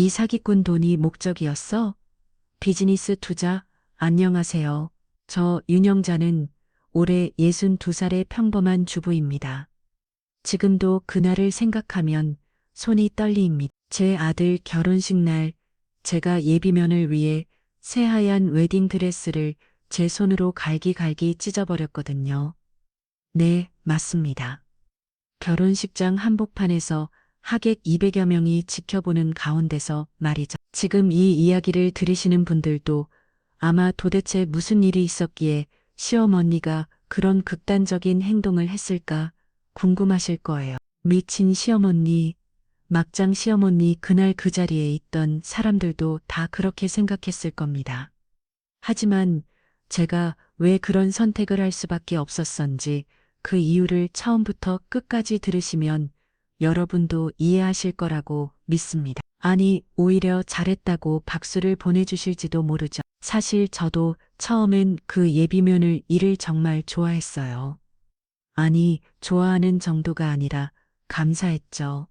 이 사기꾼 돈이 목적이었어? 비즈니스 투자, 안녕하세요. 저 윤영자는 올해 62살의 평범한 주부입니다. 지금도 그날을 생각하면 손이 떨립니다. 제 아들 결혼식 날 제가 예비면을 위해 새하얀 웨딩드레스를 제 손으로 갈기갈기 찢어버렸거든요. 네, 맞습니다. 결혼식장 한복판에서 하객 200여 명이 지켜보는 가운데서 말이죠. 지금 이 이야기를 들으시는 분들도 아마 도대체 무슨 일이 있었기에 시어머니가 그런 극단적인 행동을 했을까 궁금하실 거예요. 미친 시어머니, 막장 시어머니 그날 그 자리에 있던 사람들도 다 그렇게 생각했을 겁니다. 하지만 제가 왜 그런 선택을 할 수밖에 없었던지 그 이유를 처음부터 끝까지 들으시면 여러분도 이해하실 거라고 믿습니다. 아니, 오히려 잘했다고 박수를 보내주실지도 모르죠. 사실 저도 처음엔 그 예비면을 일을 정말 좋아했어요. 아니, 좋아하는 정도가 아니라 감사했죠.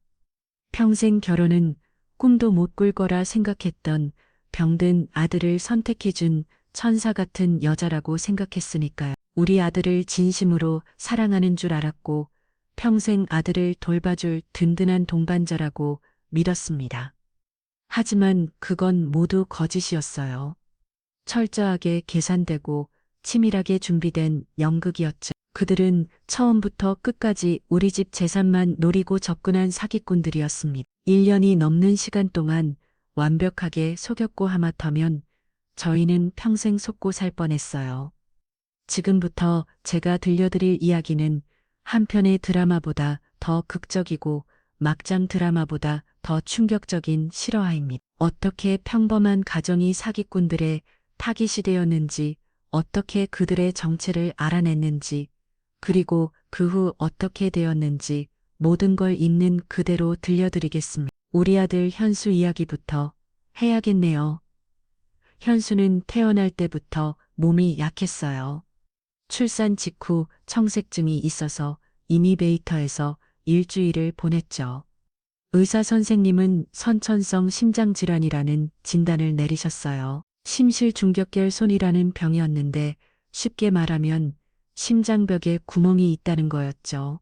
평생 결혼은 꿈도 못 꿀 거라 생각했던 병든 아들을 선택해준 천사 같은 여자라고 생각했으니까요. 우리 아들을 진심으로 사랑하는 줄 알았고 평생 아들을 돌봐줄 든든한 동반자라고 믿었습니다. 하지만 그건 모두 거짓이었어요. 철저하게 계산되고 치밀하게 준비된 연극이었죠. 그들은 처음부터 끝까지 우리 집 재산만 노리고 접근한 사기꾼들이었습니다. 1년이 넘는 시간 동안 완벽하게 속였고 하마터면 저희는 평생 속고 살 뻔했어요. 지금부터 제가 들려드릴 이야기는 한 편의 드라마보다 더 극적이고 막장 드라마보다 더 충격적인 실화입니다. 어떻게 평범한 가정이 사기꾼들의 타깃이 되었는지, 어떻게 그들의 정체를 알아냈는지, 그리고 그 후 어떻게 되었는지 모든 걸 있는 그대로 들려드리겠습니다. 우리 아들 현수 이야기부터 해야겠네요. 현수는 태어날 때부터 몸이 약했어요. 출산 직후 청색증이 있어서 이미베이터에서 일주일을 보냈죠. 의사 선생님은 선천성 심장질환이라는 진단을 내리셨어요. 심실중격결손이라는 병이었는데 쉽게 말하면 심장벽에 구멍이 있다는 거였죠.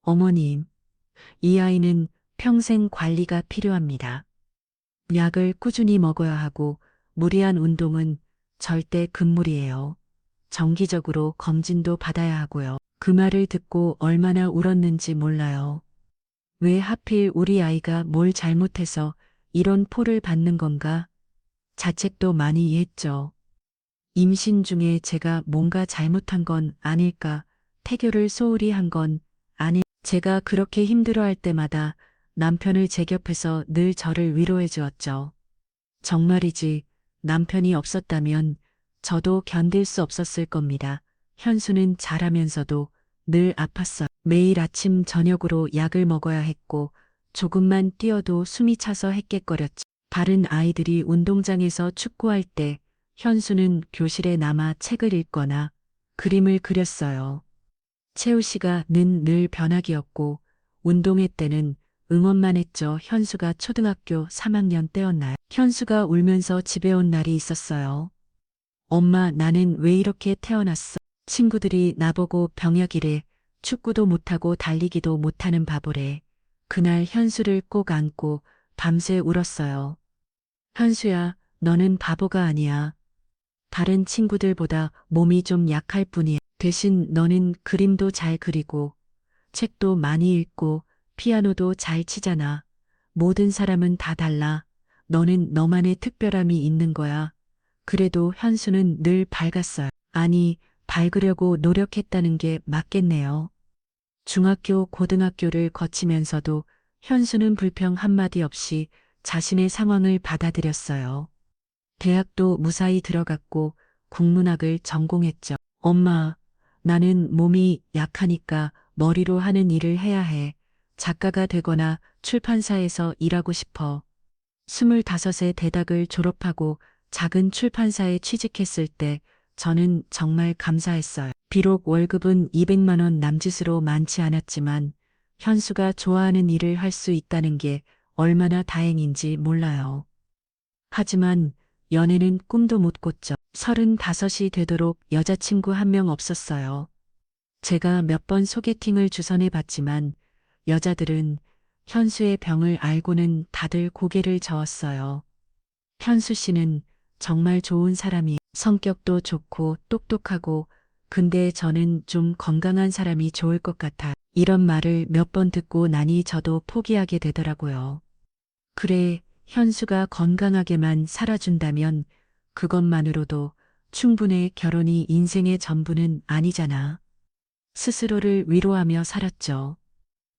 어머님, 이 아이는 평생 관리가 필요합니다. 약을 꾸준히 먹어야 하고 무리한 운동은 절대 금물이에요. 정기적으로 검진도 받아야 하고요. 그 말을 듣고 얼마나 울었는지 몰라요. 왜 하필 우리 아이가 뭘 잘못해서 이런 포를 받는 건가? 자책도 많이 했죠. 임신 중에 제가 뭔가 잘못한 건 아닐까, 태교를 소홀히 한 건 제가 그렇게 힘들어할 때마다 남편을 제 곁에서 늘 저를 위로해 주었죠. 정말이지 남편이 없었다면 저도 견딜 수 없었을 겁니다. 현수는 자라면서도 늘 아팠어요. 매일 아침 저녁으로 약을 먹어야 했고 조금만 뛰어도 숨이 차서 헥헥거렸죠. 다른 아이들이 운동장에서 축구할 때 현수는 교실에 남아 책을 읽거나 그림을 그렸어요. 채우 씨가 늘 변학이었고 운동회 때는 응원만 했죠. 현수가 초등학교 3학년 때였나요? 현수가 울면서 집에 온 날이 있었어요. 엄마, 나는 왜 이렇게 태어났어? 친구들이 나보고 병약이래. 축구도 못하고 달리기도 못하는 바보래. 그날 현수를 꼭 안고 밤새 울었어요. 현수야, 너는 바보가 아니야. 다른 친구들보다 몸이 좀 약할 뿐이야. 대신 너는 그림도 잘 그리고 책도 많이 읽고 피아노도 잘 치잖아. 모든 사람은 다 달라. 너는 너만의 특별함이 있는 거야. 그래도 현수는 늘 밝았어요. 아니, 밝으려고 노력했다는 게 맞겠네요. 중학교, 고등학교를 거치면서도 현수는 불평 한마디 없이 자신의 상황을 받아들였어요. 대학도 무사히 들어갔고 국문학을 전공했죠. 엄마, 나는 몸이 약하니까 머리로 하는 일을 해야 해. 작가가 되거나 출판사에서 일하고 싶어. 25세 대학을 졸업하고 작은 출판사에 취직했을 때 저는 정말 감사했어요. 비록 월급은 200만 원 남짓으로 많지 않았지만 현수가 좋아하는 일을 할 수 있다는 게 얼마나 다행인지 몰라요. 하지만 연애는 꿈도 못 꿨죠. 35이 되도록 여자친구 한 명 없었어요. 제가 몇 번 소개팅을 주선해 봤지만 여자들은 현수의 병을 알고는 다들 고개를 저었어요. 현수 씨는 정말 좋은 사람이, 성격도 좋고 똑똑하고, 근데 저는 좀 건강한 사람이 좋을 것 같아. 이런 말을 몇 번 듣고 나니 저도 포기하게 되더라고요. 그래, 현수가 건강하게만 살아준다면 그것만으로도 충분해. 결혼이 인생의 전부는 아니잖아. 스스로를 위로하며 살았죠.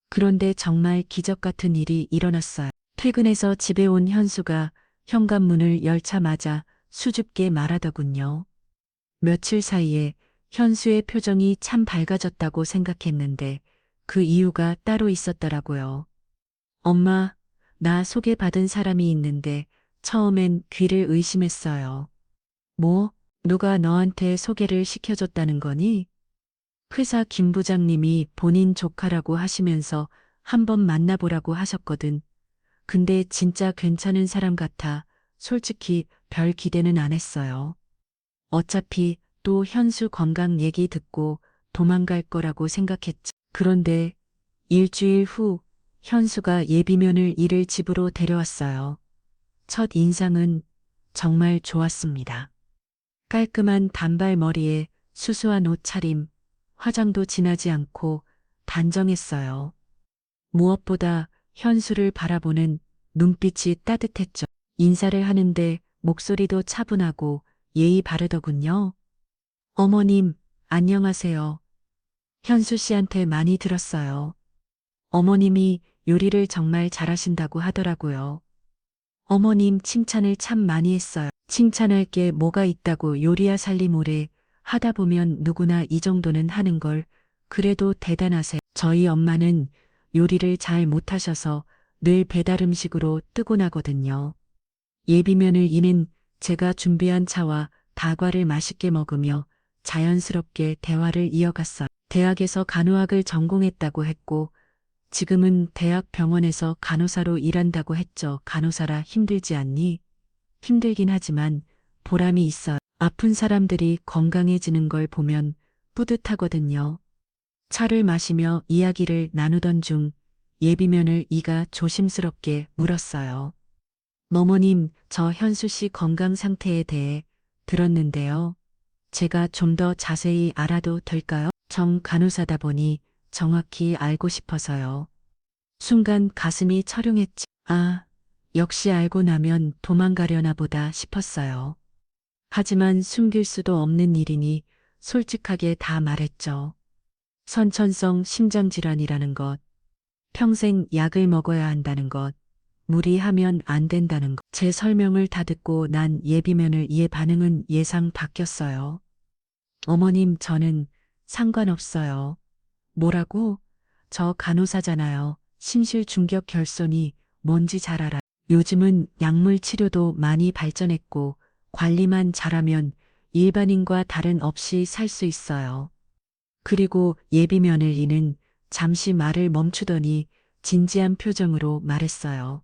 그런데 정말 기적 같은 일이 일어났어요. 퇴근해서 집에 온 현수가 현관문을 열자마자 수줍게 말하더군요. 며칠 사이에 현수의 표정이 참 밝아졌다고 생각했는데 그 이유가 따로 있었더라고요. 엄마, 나 소개받은 사람이 있는데 처음엔 귀를 의심했어요. 뭐, 누가 너한테 소개를 시켜줬다는 거니? 회사 김 부장님이 본인 조카라고 하시면서 한번 만나보라고 하셨거든. 근데 진짜 괜찮은 사람 같아. 솔직히 별 기대는 안 했어요. 어차피 또 현수 건강 얘기 듣고 도망갈 거라고 생각했지. 그런데 일주일 후 현수가 예비면을 이를 집으로 데려왔어요. 첫 인상은 정말 좋았습니다. 깔끔한 단발머리에 수수한 옷차림, 화장도 진하지 않고 단정했어요. 무엇보다 현수를 바라보는 눈빛이 따뜻했죠. 인사를 하는데 목소리도 차분하고 예의 바르더군요. 어머님, 안녕하세요. 현수 씨한테 많이 들었어요. 어머님이 요리를 정말 잘하신다고 하더라고요. 어머님 칭찬을 참 많이 했어요. 칭찬할 게 뭐가 있다고. 요리야 살림오래 하다 보면 누구나 이 정도는 하는 걸. 그래도 대단하세요. 저희 엄마는 요리를 잘 못하셔서 늘 배달 음식으로 뜨고 나거든요. 예비면을 이는 제가 준비한 차와 다과를 맛있게 먹으며 자연스럽게 대화를 이어갔어요. 대학에서 간호학을 전공했다고 했고 지금은 대학 병원에서 간호사로 일한다고 했죠. 간호사라 힘들지 않니? 힘들긴 하지만 보람이 있어요. 아픈 사람들이 건강해지는 걸 보면 뿌듯하거든요. 차를 마시며 이야기를 나누던 중 예비면을 이가 조심스럽게 물었어요. 어머님, 저 현수 씨 건강 상태에 대해 들었는데요. 제가 좀 더 자세히 알아도 될까요? 정 간호사다 보니 정확히 알고 싶어서요. 순간 가슴이 철렁했지. 아, 역시 알고 나면 도망가려나 보다 싶었어요. 하지만 숨길 수도 없는 일이니 솔직하게 다 말했죠. 선천성 심장질환이라는 것, 평생 약을 먹어야 한다는 것, 무리하면 안 된다는 것. 제 설명을 다 듣고 난 예비면을 이의 반응은 예상 바뀌었어요. 어머님, 저는 상관없어요. 뭐라고? 저 간호사잖아요. 심실중격 결손이 뭔지 잘 알아. 요즘은 약물 치료도 많이 발전했고 관리만 잘하면 일반인과 다른 없이 살 수 있어요. 그리고 예비면을 이는 잠시 말을 멈추더니 진지한 표정으로 말했어요.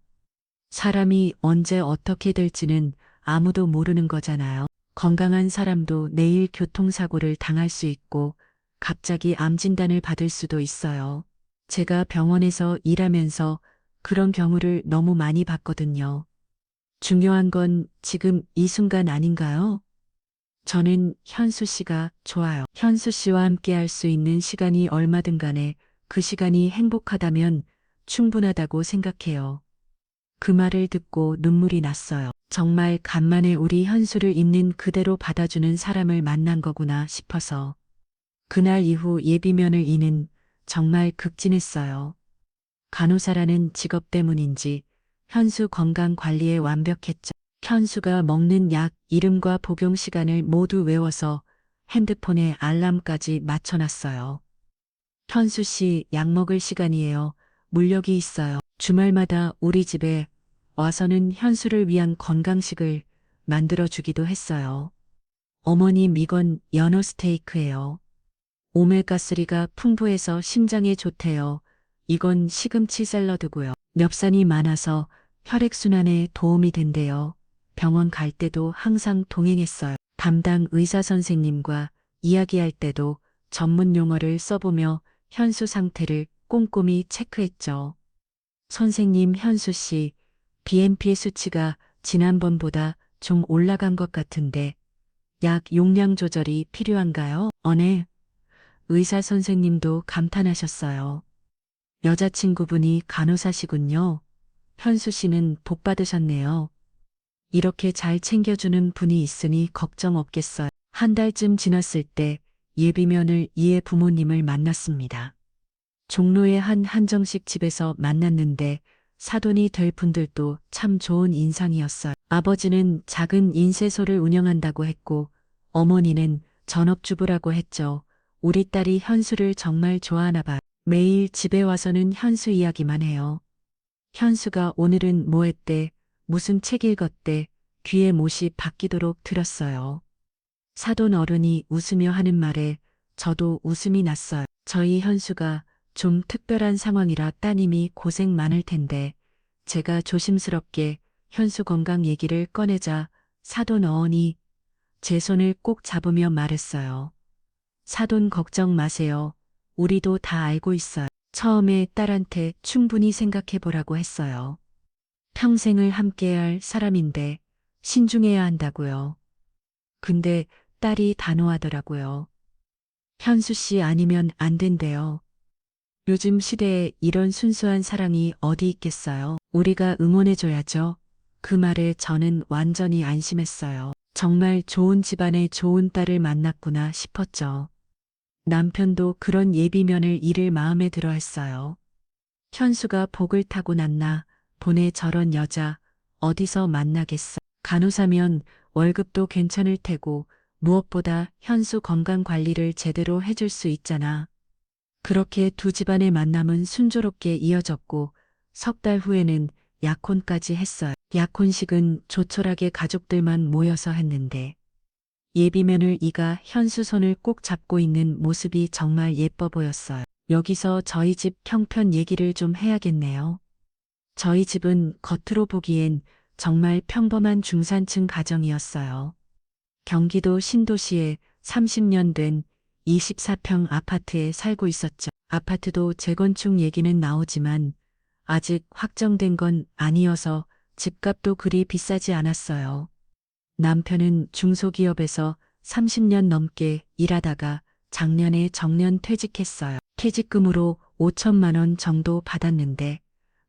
사람이 언제 어떻게 될지는 아무도 모르는 거잖아요. 건강한 사람도 내일 교통사고를 당할 수 있고 갑자기 암 진단을 받을 수도 있어요. 제가 병원에서 일하면서 그런 경우를 너무 많이 봤거든요. 중요한 건 지금 이 순간 아닌가요? 저는 현수 씨가 좋아요. 현수 씨와 함께 할 수 있는 시간이 얼마든 간에 그 시간이 행복하다면 충분하다고 생각해요. 그 말을 듣고 눈물이 났어요. 정말 간만에 우리 현수를 있는 그대로 받아주는 사람을 만난 거구나 싶어서. 그날 이후 예비면을 이는 정말 극진했어요. 간호사라는 직업 때문인지 현수 건강 관리에 완벽했죠. 현수가 먹는 약 이름과 복용 시간을 모두 외워서 핸드폰에 알람까지 맞춰놨어요. 현수 씨 약 먹을 시간이에요. 물력이 있어요. 주말마다 우리 집에 와서는 현수를 위한 건강식을 만들어주기도 했어요. 어머님, 이건 연어 스테이크예요. 오메가3가 풍부해서 심장에 좋대요. 이건 시금치 샐러드고요. 엽산이 많아서 혈액순환에 도움이 된대요. 병원 갈 때도 항상 동행했어요. 담당 의사 선생님과 이야기할 때도 전문 용어를 써보며 현수 상태를 꼼꼼히 체크했죠. 선생님, 현수 씨, BMP의 수치가 지난번보다 좀 올라간 것 같은데 약 용량 조절이 필요한가요? 네. 의사 선생님도 감탄하셨어요. 여자친구분이 간호사시군요. 현수 씨는 복 받으셨네요. 이렇게 잘 챙겨주는 분이 있으니 걱정 없겠어요. 한 달쯤 지났을 때 예비면을 이의 부모님을 만났습니다. 종로의 한 한정식 집에서 만났는데 사돈이 될 분들도 참 좋은 인상이었어요. 아버지는 작은 인쇄소를 운영한다고 했고 어머니는 전업주부라고 했죠. 우리 딸이 현수를 정말 좋아하나 봐요. 매일 집에 와서는 현수 이야기만 해요. 현수가 오늘은 뭐 했대, 무슨 책 읽었대, 귀에 못이 박히도록 들었어요. 사돈 어른이 웃으며 하는 말에 저도 웃음이 났어요. 저희 현수가 좀 특별한 상황이라 따님이 고생 많을 텐데 제가 조심스럽게 현수 건강 얘기를 꺼내자 사돈 어언이 제 손을 꼭 잡으며 말했어요. 사돈 걱정 마세요. 우리도 다 알고 있어요. 처음에 딸한테 충분히 생각해 보라고 했어요. 평생을 함께할 사람인데 신중해야 한다고요. 근데 딸이 단호하더라고요. 현수 씨 아니면 안 된대요. 요즘 시대에 이런 순수한 사랑이 어디 있겠어요? 우리가 응원해줘야죠. 그 말에 저는 완전히 안심했어요. 정말 좋은 집안의 좋은 딸을 만났구나 싶었죠. 남편도 그런 예비면을 잃을 마음에 들어 했어요. 현수가 복을 타고 났나 보내 저런 여자 어디서 만나겠어. 간호사면 월급도 괜찮을 테고 무엇보다 현수 건강 관리를 제대로 해줄 수 있잖아. 그렇게 두 집안의 만남은 순조롭게 이어졌고 석 달 후에는 약혼까지 했어요. 약혼식은 조촐하게 가족들만 모여서 했는데 예비면을 이가 현수 손을 꼭 잡고 있는 모습이 정말 예뻐 보였어요. 여기서 저희 집 형편 얘기를 좀 해야겠네요. 저희 집은 겉으로 보기엔 정말 평범한 중산층 가정이었어요. 경기도 신도시에 30년 된 24평 아파트에 살고 있었죠. 아파트도 재건축 얘기는 나오지만 아직 확정된 건 아니어서 집값도 그리 비싸지 않았어요. 남편은 중소기업에서 30년 넘게 일하다가 작년에 정년 퇴직했어요. 퇴직금으로 5천만 원 정도 받았는데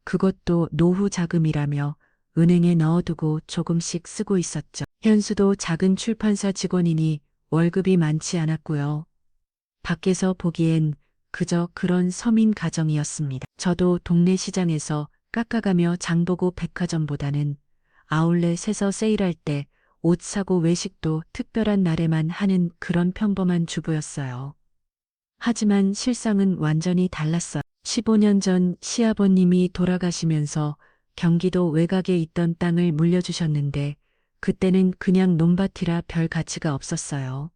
그것도 노후 자금이라며 은행에 넣어두고 조금씩 쓰고 있었죠. 현수도 작은 출판사 직원이니 월급이 많지 않았고요. 밖에서 보기엔 그저 그런 서민 가정이었습니다. 저도 동네 시장에서 깎아가며 장보고 백화점보다는 아울렛에서 세일할 때 옷 사고 외식도 특별한 날에만 하는 그런 평범한 주부였어요. 하지만 실상은 완전히 달랐어요. 15년 전 시아버님이 돌아가시면서 경기도 외곽에 있던 땅을 물려주셨는데 그때는 그냥 논밭이라 별 가치가 없었어요.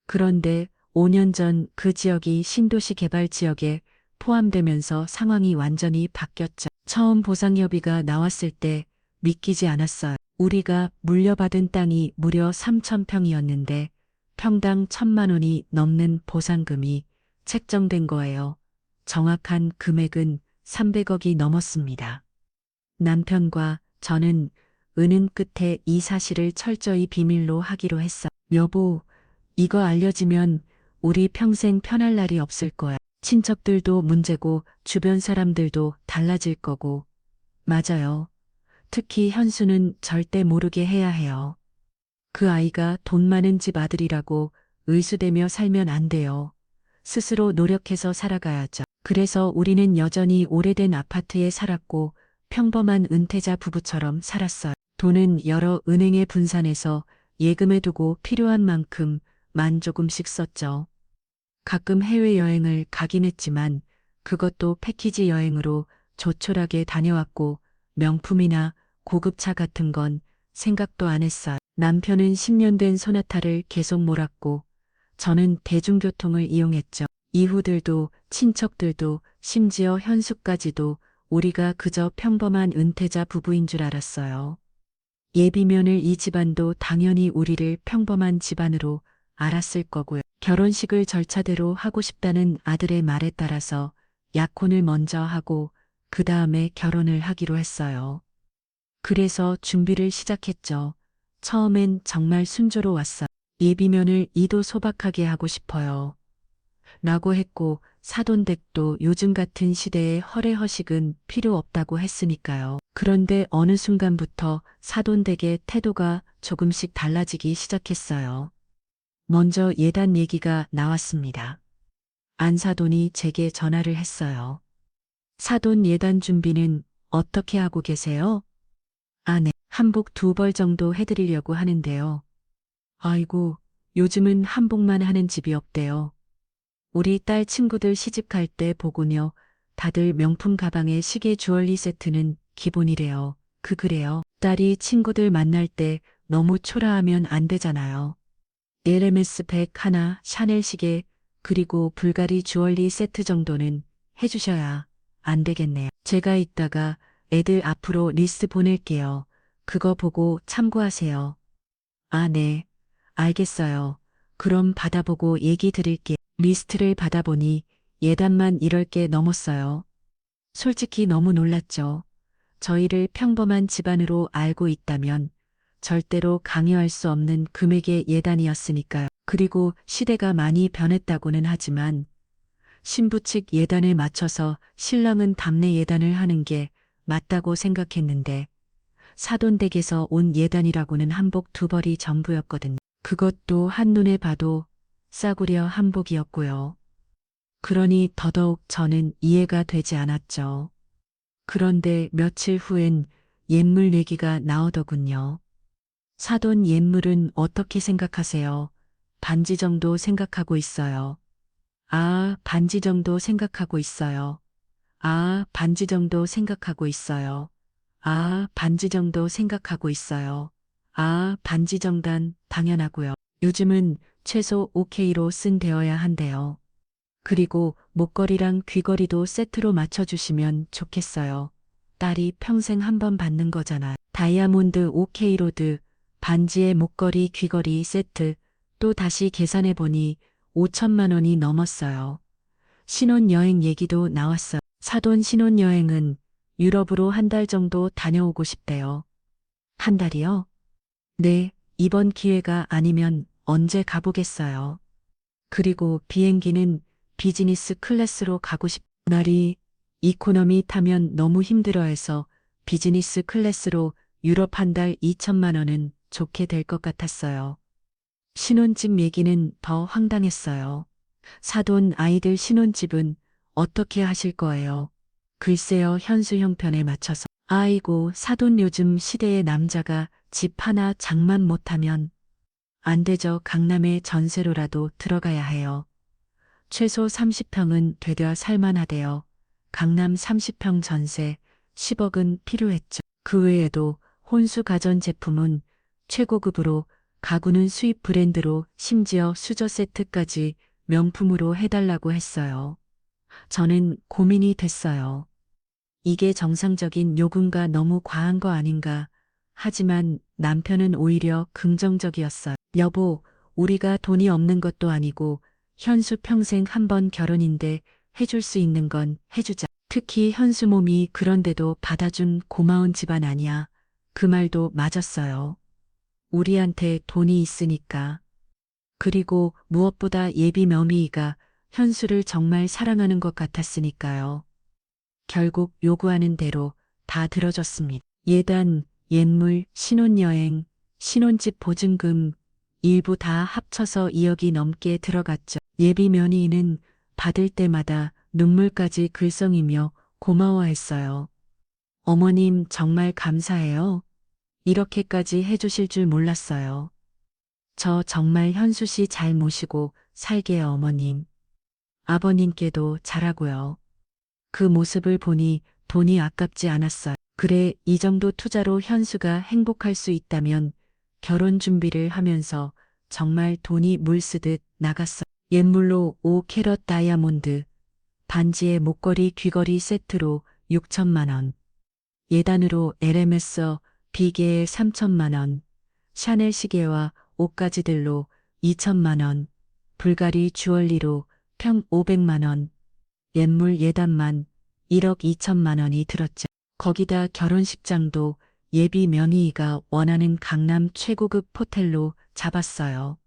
그런데 5년 전 그 지역이 신도시 개발 지역에 포함되면서 상황이 완전히 바뀌었죠. 처음 보상협의가 나왔을 때 믿기지 않았어요. 우리가 물려받은 땅이 무려 3,000평이었는데 평당 1,000만 원이 넘는 보상금이 책정된 거예요. 정확한 금액은 300억이 넘었습니다. 남편과 저는 은은 끝에 이 사실을 철저히 비밀로 하기로 했어. 여보, 이거 알려지면 우리 평생 편할 날이 없을 거야. 친척들도 문제고 주변 사람들도 달라질 거고. 맞아요. 특히 현수는 절대 모르게 해야 해요. 그 아이가 돈 많은 집 아들이라고 의수대며 살면 안 돼요. 스스로 노력해서 살아가야죠. 그래서 우리는 여전히 오래된 아파트에 살았고 평범한 은퇴자 부부처럼 살았어요. 돈은 여러 은행에 분산해서 예금에 두고 필요한 만큼 만 조금씩 썼죠. 가끔 해외여행을 가긴 했지만 그것도 패키지 여행으로 조촐하게 다녀왔고 명품이나 고급차 같은 건 생각도 안 했어요. 남편은 10년 된 소나타를 계속 몰았고 저는 대중교통을 이용했죠. 이후들도 친척들도 심지어 현수까지도 우리가 그저 평범한 은퇴자 부부인 줄 알았어요. 예비면을 이 집안도 당연히 우리를 평범한 집안으로 알았을 거고요. 결혼식을 절차대로 하고 싶다는 아들의 말에 따라서 약혼을 먼저 하고 그 다음에 결혼을 하기로 했어요. 그래서 준비를 시작했죠. 처음엔 정말 순조로웠어요. 예비면을 이도 소박하게 하고 싶어요. 라고 했고 사돈댁도 요즘 같은 시대에 허례허식은 필요 없다고 했으니까요. 그런데 어느 순간부터 사돈댁의 태도가 조금씩 달라지기 시작했어요. 먼저 예단 얘기가 나왔습니다. 안사돈이 제게 전화를 했어요. 사돈 예단 준비는 어떻게 하고 계세요? 아, 네. 한복 2벌 정도 해드리려고 하는데요. 아이고, 요즘은 한복만 하는 집이 없대요. 우리 딸 친구들 시집갈 때 보군요. 다들 명품 가방에 시계 주얼리 세트는 기본이래요. 그래요. 딸이 친구들 만날 때 너무 초라하면 안 되잖아요. LMS 백 하나, 샤넬 시계, 그리고 불가리 주얼리 세트 정도는 해주셔야 안 되겠네요. 제가 이따가 애들 앞으로 리스트 보낼게요. 그거 보고 참고하세요. 아, 네. 알겠어요. 그럼 받아보고 얘기 드릴게요. 리스트를 받아보니 예단만 1개 넘었어요. 솔직히 너무 놀랐죠. 저희를 평범한 집안으로 알고 있다면 절대로 강요할 수 없는 금액의 예단이었으니까요. 그리고 시대가 많이 변했다고는 하지만 신부 측 예단에 맞춰서 신랑은 답례 예단을 하는 게 맞다고 생각했는데 사돈댁에서 온 예단이라고는 한복 2벌이 전부였거든요. 그것도 한눈에 봐도 싸구려 한복이었고요. 그러니 더더욱 저는 이해가 되지 않았죠. 그런데 며칠 후엔 옛물 얘기가 나오더군요. 사돈 옛물은 어떻게 생각하세요? 반지 정도 생각하고 있어요. 아, 반지 정도 생각하고 있어요. 아, 반지 정도 생각하고 있어요. 아, 반지 정도 생각하고 있어요. 아, 반지 정단 당연하고요. 요즘은 최소 OK로 쓴 되어야 한대요. 그리고 목걸이랑 귀걸이도 세트로 맞춰주시면 좋겠어요. 딸이 평생 한 번 받는 거잖아. 다이아몬드 OK로드, 반지에 목걸이 귀걸이 세트, 또 다시 계산해보니 5천만 원이 넘었어요. 신혼여행 얘기도 나왔어요. 사돈 신혼여행은 유럽으로 1달 정도 다녀오고 싶대요. 1달이요? 네, 이번 기회가 아니면 언제 가보겠어요. 그리고 비행기는 비즈니스 클래스로 가고 날이 이코노미 타면 너무 힘들어해서 비즈니스 클래스로 유럽 1달 2천만 원은 좋게 될 것 같았어요. 신혼집 얘기는 더 황당했어요. 사돈 아이들 신혼집은 어떻게 하실 거예요? 글쎄요, 현수 형편에 맞춰서. 아이고, 사돈 요즘 시대의 남자가 집 하나 장만 못하면 안 되죠. 강남에 전세로라도 들어가야 해요. 최소 30평은 되려 살만하대요. 강남 30평 전세 10억은 필요했죠. 그 외에도 혼수 가전 제품은 최고급으로, 가구는 수입 브랜드로, 심지어 수저 세트까지 명품으로 해달라고 했어요. 저는 고민이 됐어요. 이게 정상적인 요금과 너무 과한 거 아닌가. 하지만 남편은 오히려 긍정적이었어요. 여보, 우리가 돈이 없는 것도 아니고 현수 평생 한 번 결혼인데 해줄 수 있는 건 해주자. 특히 현수 몸이 그런데도 받아준 고마운 집안 아니야. 그 말도 맞았어요. 우리한테 돈이 있으니까. 그리고 무엇보다 예비 며느리가 현수를 정말 사랑하는 것 같았으니까요. 결국 요구하는 대로 다 들어줬습니다. 예단, 옛물, 신혼여행, 신혼집 보증금 일부 다 합쳐서 2억이 넘게 들어갔죠. 예비 며느리는 받을 때마다 눈물까지 글썽이며 고마워했어요. 어머님 정말 감사해요. 이렇게까지 해주실 줄 몰랐어요. 저 정말 현수 씨 잘 모시고 살게요, 어머님. 아버님께도 잘하고요. 그 모습을 보니 돈이 아깝지 않았어요. 그래, 이 정도 투자로 현수가 행복할 수 있다면 결혼 준비를 하면서 정말 돈이 물 쓰듯 나갔어요. 옛물로 5캐럿 다이아몬드, 반지에 목걸이 귀걸이 세트로 6천만 원, 예단으로 LMS 비계에 3천만 원, 샤넬 시계와 옷까지 들로 2천만 원, 불가리 주얼리로 평 500만 원, 옛물 예단만 1억 2천만 원이 들었죠. 거기다 결혼식장도 예비 며느리가 원하는 강남 최고급 호텔로 잡았어요.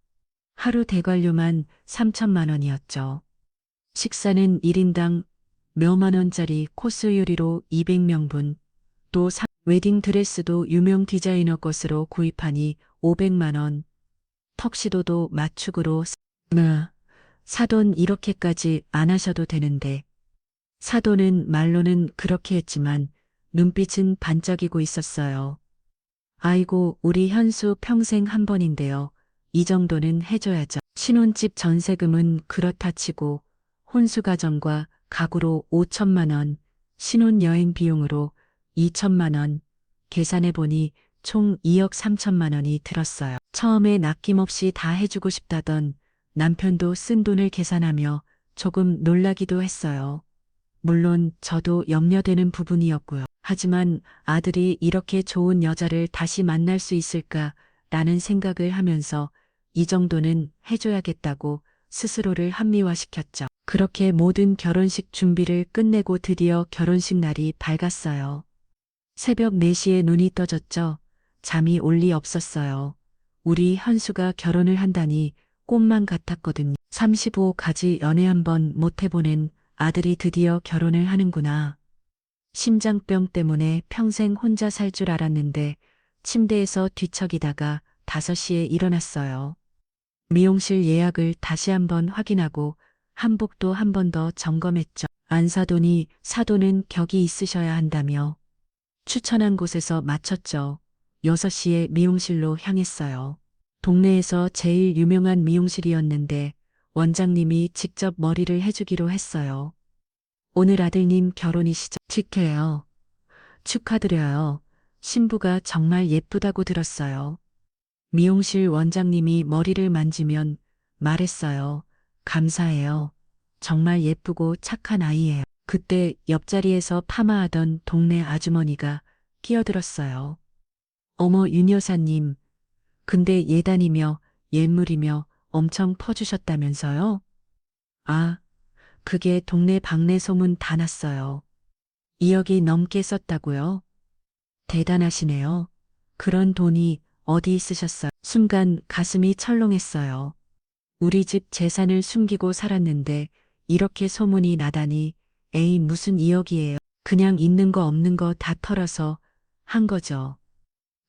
하루 대관료만 3천만 원이었죠. 식사는 1인당 몇만 원짜리 코스 요리로 200명분, 또 웨딩 드레스도 유명 디자이너 것으로 구입하니 500만 원, 턱시도도 맞축으로 사돈 이렇게까지 안 하셔도 되는데, 사돈은 말로는 그렇게 했지만 눈빛은 반짝이고 있었어요. 아이고, 우리 현수 평생 한 번인데요. 이 정도는 해줘야죠. 신혼집 전세금은 그렇다 치고 혼수가정과 가구로 5천만 원, 신혼여행 비용으로 2천만 원, 계산해보니 총 2억 3천만 원이 들었어요. 처음에 낚임없이 다 해주고 싶다던 남편도 쓴 돈을 계산하며 조금 놀라기도 했어요. 물론 저도 염려되는 부분이었고요. 하지만 아들이 이렇게 좋은 여자를 다시 만날 수 있을까라는 생각을 하면서 이 정도는 해줘야겠다고 스스로를 합리화시켰죠. 그렇게 모든 결혼식 준비를 끝내고 드디어 결혼식 날이 밝았어요. 새벽 4시에 눈이 떠졌죠. 잠이 올 리 없었어요. 우리 현수가 결혼을 한다니 꿈만 같았거든요. 35가지 연애 한번 못 해보낸 아들이 드디어 결혼을 하는구나. 심장병 때문에 평생 혼자 살 줄 알았는데 침대에서 뒤척이다가 5시에 일어났어요. 미용실 예약을 다시 한번 확인하고 한복도 한 번 더 점검했죠. 안 사돈이 사돈은 격이 있으셔야 한다며 추천한 곳에서 마쳤죠. 6시에 미용실로 향했어요. 동네에서 제일 유명한 미용실이었는데 원장님이 직접 머리를 해주기로 했어요. 오늘 아들님 결혼이시죠? 직해요. 축하드려요. 신부가 정말 예쁘다고 들었어요. 미용실 원장님이 머리를 만지면 말했어요. 감사해요. 정말 예쁘고 착한 아이예요. 그때 옆자리에서 파마하던 동네 아주머니가 끼어들었어요. 어머 윤 여사님, 근데 예단이며 예물이며 엄청 퍼주셨다면서요? 아, 그게 동네 방네 소문 다 났어요. 2억이 넘게 썼다고요? 대단하시네요. 그런 돈이 어디 있으셨어요? 순간 가슴이 철렁했어요. 우리 집 재산을 숨기고 살았는데 이렇게 소문이 나다니 에이 무슨 2억이에요. 그냥 있는 거 없는 거 다 털어서 한 거죠.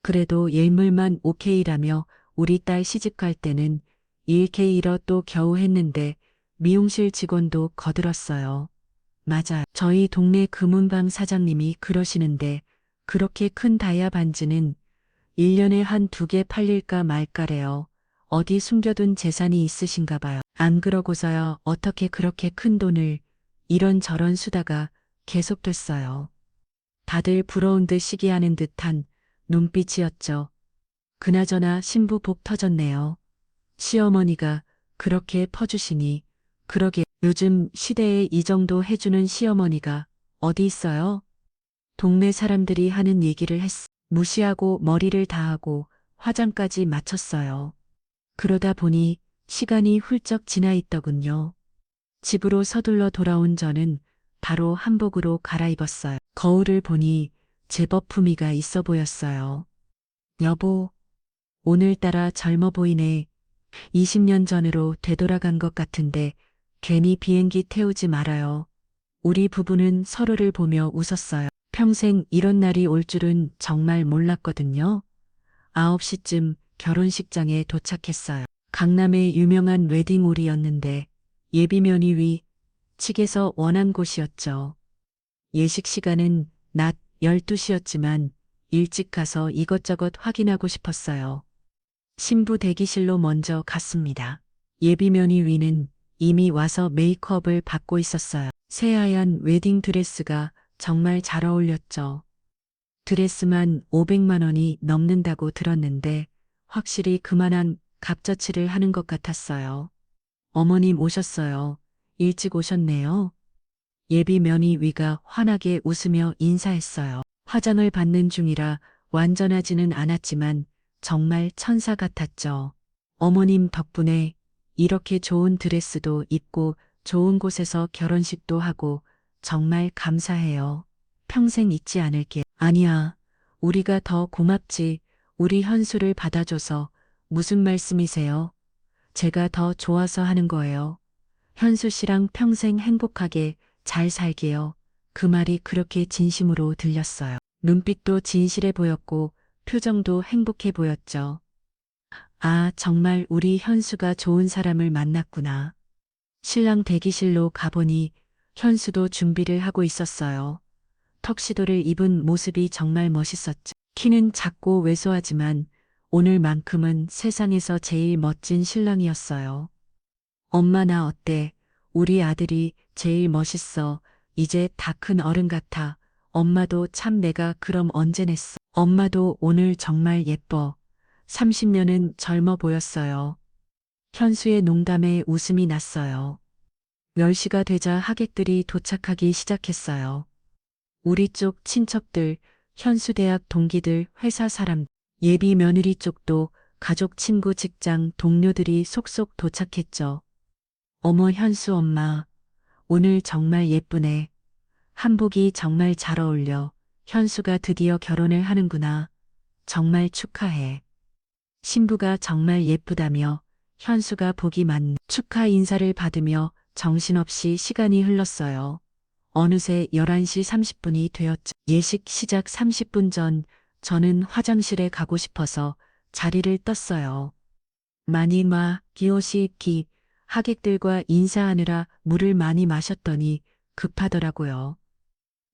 그래도 예물만 오케이라며 우리 딸 시집 갈 때는 1K로 또 겨우 했는데 미용실 직원도 거들었어요. 맞아요. 저희 동네 금은방 사장님이 그러시는데 그렇게 큰 다이아 반지는 1년에 한 2개 팔릴까 말까래요. 어디 숨겨둔 재산이 있으신가 봐요. 안 그러고서야 어떻게 그렇게 큰 돈을 이런저런 수다가 계속됐어요. 다들 부러운 듯 시기하는 듯한 눈빛이었죠. 그나저나 신부 복 터졌네요. 시어머니가 그렇게 퍼주시니 그러게 요즘 시대에 이 정도 해주는 시어머니가 어디 있어요? 동네 사람들이 하는 얘기를 무시하고 머리를 다하고 화장까지 마쳤어요. 그러다 보니 시간이 훌쩍 지나 있더군요. 집으로 서둘러 돌아온 저는 바로 한복으로 갈아입었어요. 거울을 보니 제법 품위가 있어 보였어요. 여보, 오늘따라 젊어 보이네. 20년 전으로 되돌아간 것 같은데 괜히 비행기 태우지 말아요. 우리 부부는 서로를 보며 웃었어요. 평생 이런 날이 올 줄은 정말 몰랐거든요. 9시쯤 결혼식장에 도착했어요. 강남의 유명한 웨딩홀이었는데 예비면이 위 측에서 원한 곳이었죠. 예식 시간은 낮 12시였지만 일찍 가서 이것저것 확인하고 싶었어요. 신부 대기실로 먼저 갔습니다. 예비면이 위는 이미 와서 메이크업을 받고 있었어요. 새하얀 웨딩 드레스가 정말 잘 어울렸죠. 드레스만 500만 원이 넘는다고 들었는데 확실히 그만한 값어치를 하는 것 같았어요. 어머님 오셨어요. 일찍 오셨네요. 예비 며느리가 환하게 웃으며 인사했어요. 화장을 받는 중이라 완전하지는 않았지만 정말 천사 같았죠. 어머님 덕분에 이렇게 좋은 드레스도 입고 좋은 곳에서 결혼식도 하고 정말 감사해요. 평생 잊지 않을게. 아니야. 우리가 더 고맙지. 우리 현수를 받아줘서. 무슨 말씀이세요? 제가 더 좋아서 하는 거예요. 현수 씨랑 평생 행복하게 잘 살게요. 그 말이 그렇게 진심으로 들렸어요. 눈빛도 진실해 보였고 표정도 행복해 보였죠. 아, 정말 우리 현수가 좋은 사람을 만났구나. 신랑 대기실로 가보니 현수도 준비를 하고 있었어요. 턱시도를 입은 모습이 정말 멋있었죠. 키는 작고 왜소하지만 오늘만큼은 세상에서 제일 멋진 신랑이었어요. 엄마 나 어때? 우리 아들이 제일 멋있어. 이제 다 큰 어른 같아. 엄마도 참 내가 그럼 언제 냈어? 엄마도 오늘 정말 예뻐. 30년은 젊어 보였어요. 현수의 농담에 웃음이 났어요. 10시가 되자 하객들이 도착하기 시작했어요. 우리 쪽 친척들, 현수대학 동기들, 회사 사람, 예비 며느리 쪽도 가족, 친구, 직장, 동료들이 속속 도착했죠. 어머 현수 엄마, 오늘 정말 예쁘네. 한복이 정말 잘 어울려. 현수가 드디어 결혼을 하는구나. 정말 축하해. 신부가 정말 예쁘다며 현수가 복이 많 축하 인사를 받으며 정신없이 시간이 흘렀어요. 어느새 11시 30분이 되었죠. 예식 시작 30분 전 저는 화장실에 가고 싶어서 자리를 떴어요. 마니마 기요시키 하객들과 인사하느라 물을 많이 마셨더니 급하더라고요.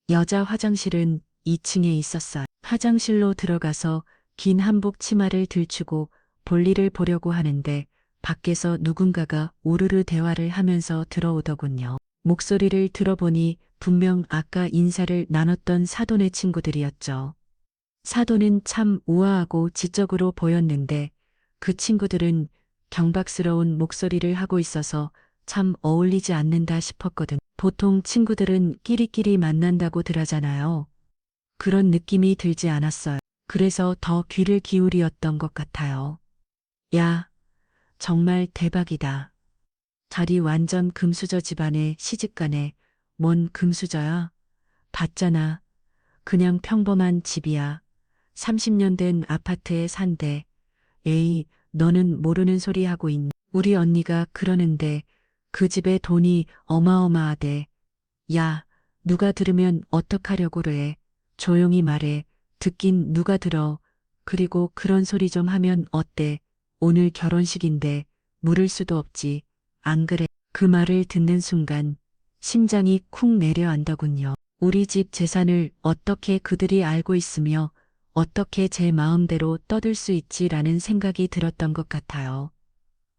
여자 화장실은 2층에 있었어요. 화장실로 들어가서 긴 한복 치마를 들추고 볼일을 보려고 하는데 밖에서 누군가가 우르르 대화를 하면서 들어오더군요. 목소리를 들어보니 분명 아까 인사를 나눴던 사돈의 친구들이었죠. 사돈은 참 우아하고 지적으로 보였는데 그 친구들은 경박스러운 목소리를 하고 있어서 참 어울리지 않는다 싶었거든. 보통 친구들은 끼리끼리 만난다고들 하잖아요. 그런 느낌이 들지 않았어요. 그래서 더 귀를 기울이었던 것 같아요. 야, 정말 대박이다. 자리 완전 금수저 집안에 시집가네. 뭔 금수저야? 봤잖아. 그냥 평범한 집이야. 30년 된 아파트에 산대. 에이, 너는 모르는 소리 하고 있니? 우리 언니가 그러는데 그 집에 돈이 어마어마하대. 야, 누가 들으면 어떡하려고 그래. 조용히 말해. 듣긴 누가 들어. 그리고 그런 소리 좀 하면 어때? 오늘 결혼식인데 물을 수도 없지. 안 그래? 그 말을 듣는 순간 심장이 쿵 내려앉더군요. 우리 집 재산을 어떻게 그들이 알고 있으며 어떻게 제 마음대로 떠들 수 있지라는 생각이 들었던 것 같아요.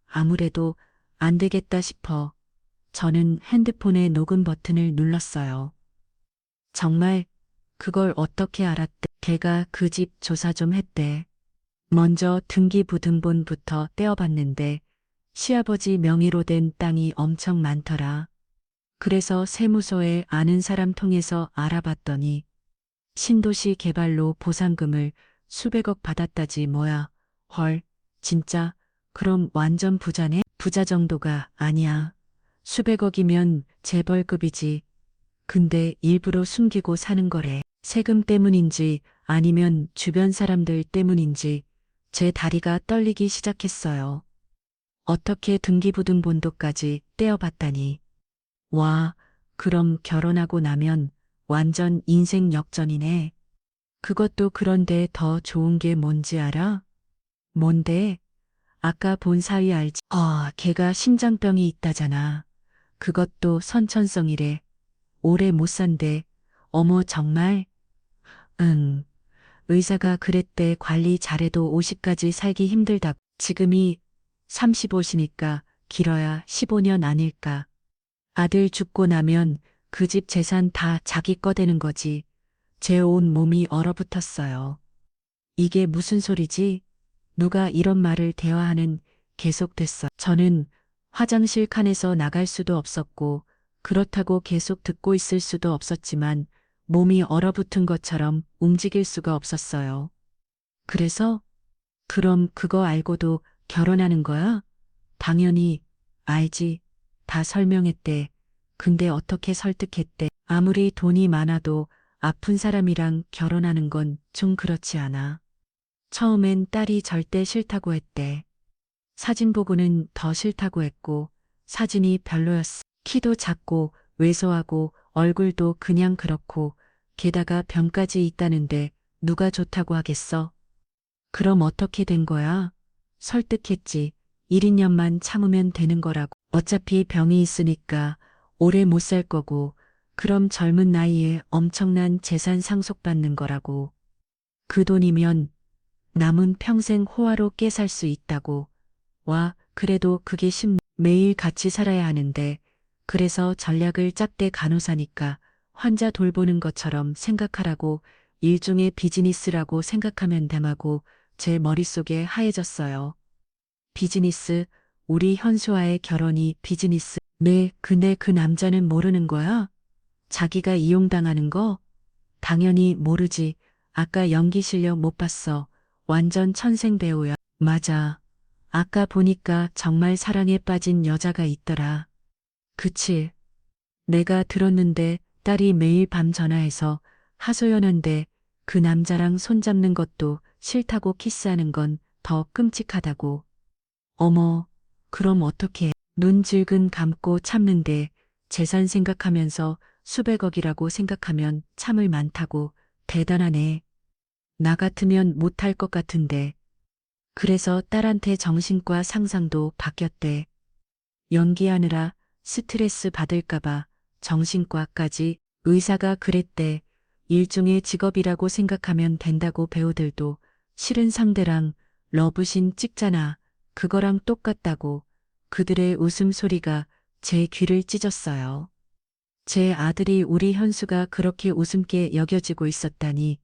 아무래도 안 되겠다 싶어 저는 핸드폰의 녹음 버튼을 눌렀어요. 정말 그걸 어떻게 알았대? 걔가 그 집 조사 좀 했대. 먼저 등기부등본부터 떼어봤는데 시아버지 명의로 된 땅이 엄청 많더라. 그래서 세무서에 아는 사람 통해서 알아봤더니 신도시 개발로 보상금을 수백억 받았다지 뭐야. 헐, 진짜? 그럼 완전 부자네? 부자 정도가 아니야. 수백억이면 재벌급이지. 근데 일부러 숨기고 사는 거래. 세금 때문인지 아니면 주변 사람들 때문인지 제 다리가 떨리기 시작했어요. 어떻게 등기부등본도까지 떼어봤다니. 와, 그럼 결혼하고 나면 완전 인생 역전이네. 그것도 그런데 더 좋은 게 뭔지 알아? 뭔데? 아까 본 사위 알지? 걔가 심장병이 있다잖아. 그것도 선천성이래. 오래 못 산대. 어머, 정말? 응. 의사가 그랬대. 관리 잘해도 50까지 살기 힘들다고. 지금이 35시니까 길어야 15년 아닐까. 아들 죽고 나면 그 집 재산 다 자기 거 되는 거지. 제 온 몸이 얼어붙었어요. 이게 무슨 소리지? 누가 이런 말을 대화하는 계속됐어. 저는 화장실 칸에서 나갈 수도 없었고 그렇다고 계속 듣고 있을 수도 없었지만 몸이 얼어붙은 것처럼 움직일 수가 없었어요. 그래서 그럼 그거 알고도 결혼하는 거야? 당연히 알지. 다 설명했대. 근데 어떻게 설득했대? 아무리 돈이 많아도 아픈 사람이랑 결혼하는 건 좀 그렇지 않아. 처음엔 딸이 절대 싫다고 했대. 사진 보고는 더 싫다고 했고 사진이 별로였어. 키도 작고 왜소하고 얼굴도 그냥 그렇고 게다가 병까지 있다는데 누가 좋다고 하겠어? 그럼 어떻게 된 거야? 설득했지. 1, 2년만 참으면 되는 거라고. 어차피 병이 있으니까 오래 못 살 거고 그럼 젊은 나이에 엄청난 재산 상속받는 거라고. 그 돈이면 남은 평생 호화롭게 살 수 있다고. 와, 그래도 그게 매일 같이 살아야 하는데 그래서 전략을 짰대. 간호사니까 환자 돌보는 것처럼 생각하라고 일종의 비즈니스라고 생각하면 됨하고 제 머릿속에 하얘졌어요. 비즈니스, 우리 현수와의 결혼이 비즈니스. 네, 근데 그 남자는 모르는 거야? 자기가 이용당하는 거? 당연히 모르지. 아까 연기 실력 못 봤어. 완전 천생 배우야. 맞아. 아까 보니까 정말 사랑에 빠진 여자가 있더라. 그치. 내가 들었는데 딸이 매일 밤 전화해서 하소연한데 그 남자랑 손잡는 것도 싫다고 키스하는 건 더 끔찍하다고. 어머, 그럼 어떡해. 눈 질근 감고 참는데 재산 생각하면서 수백억이라고 생각하면 참을 많다고. 대단하네. 나 같으면 못할 것 같은데. 그래서 딸한테 정신과 상상도 바뀌었대. 연기하느라 스트레스 받을까봐 정신과까지. 의사가 그랬대. 일종의 직업이라고 생각하면 된다고. 배우들도 싫은 상대랑 러브신 찍잖아. 그거랑 똑같다고. 그들의 웃음소리가 제 귀를 찢었어요. 제 아들이 우리 현수가 그렇게 웃음게 여겨지고 있었다니.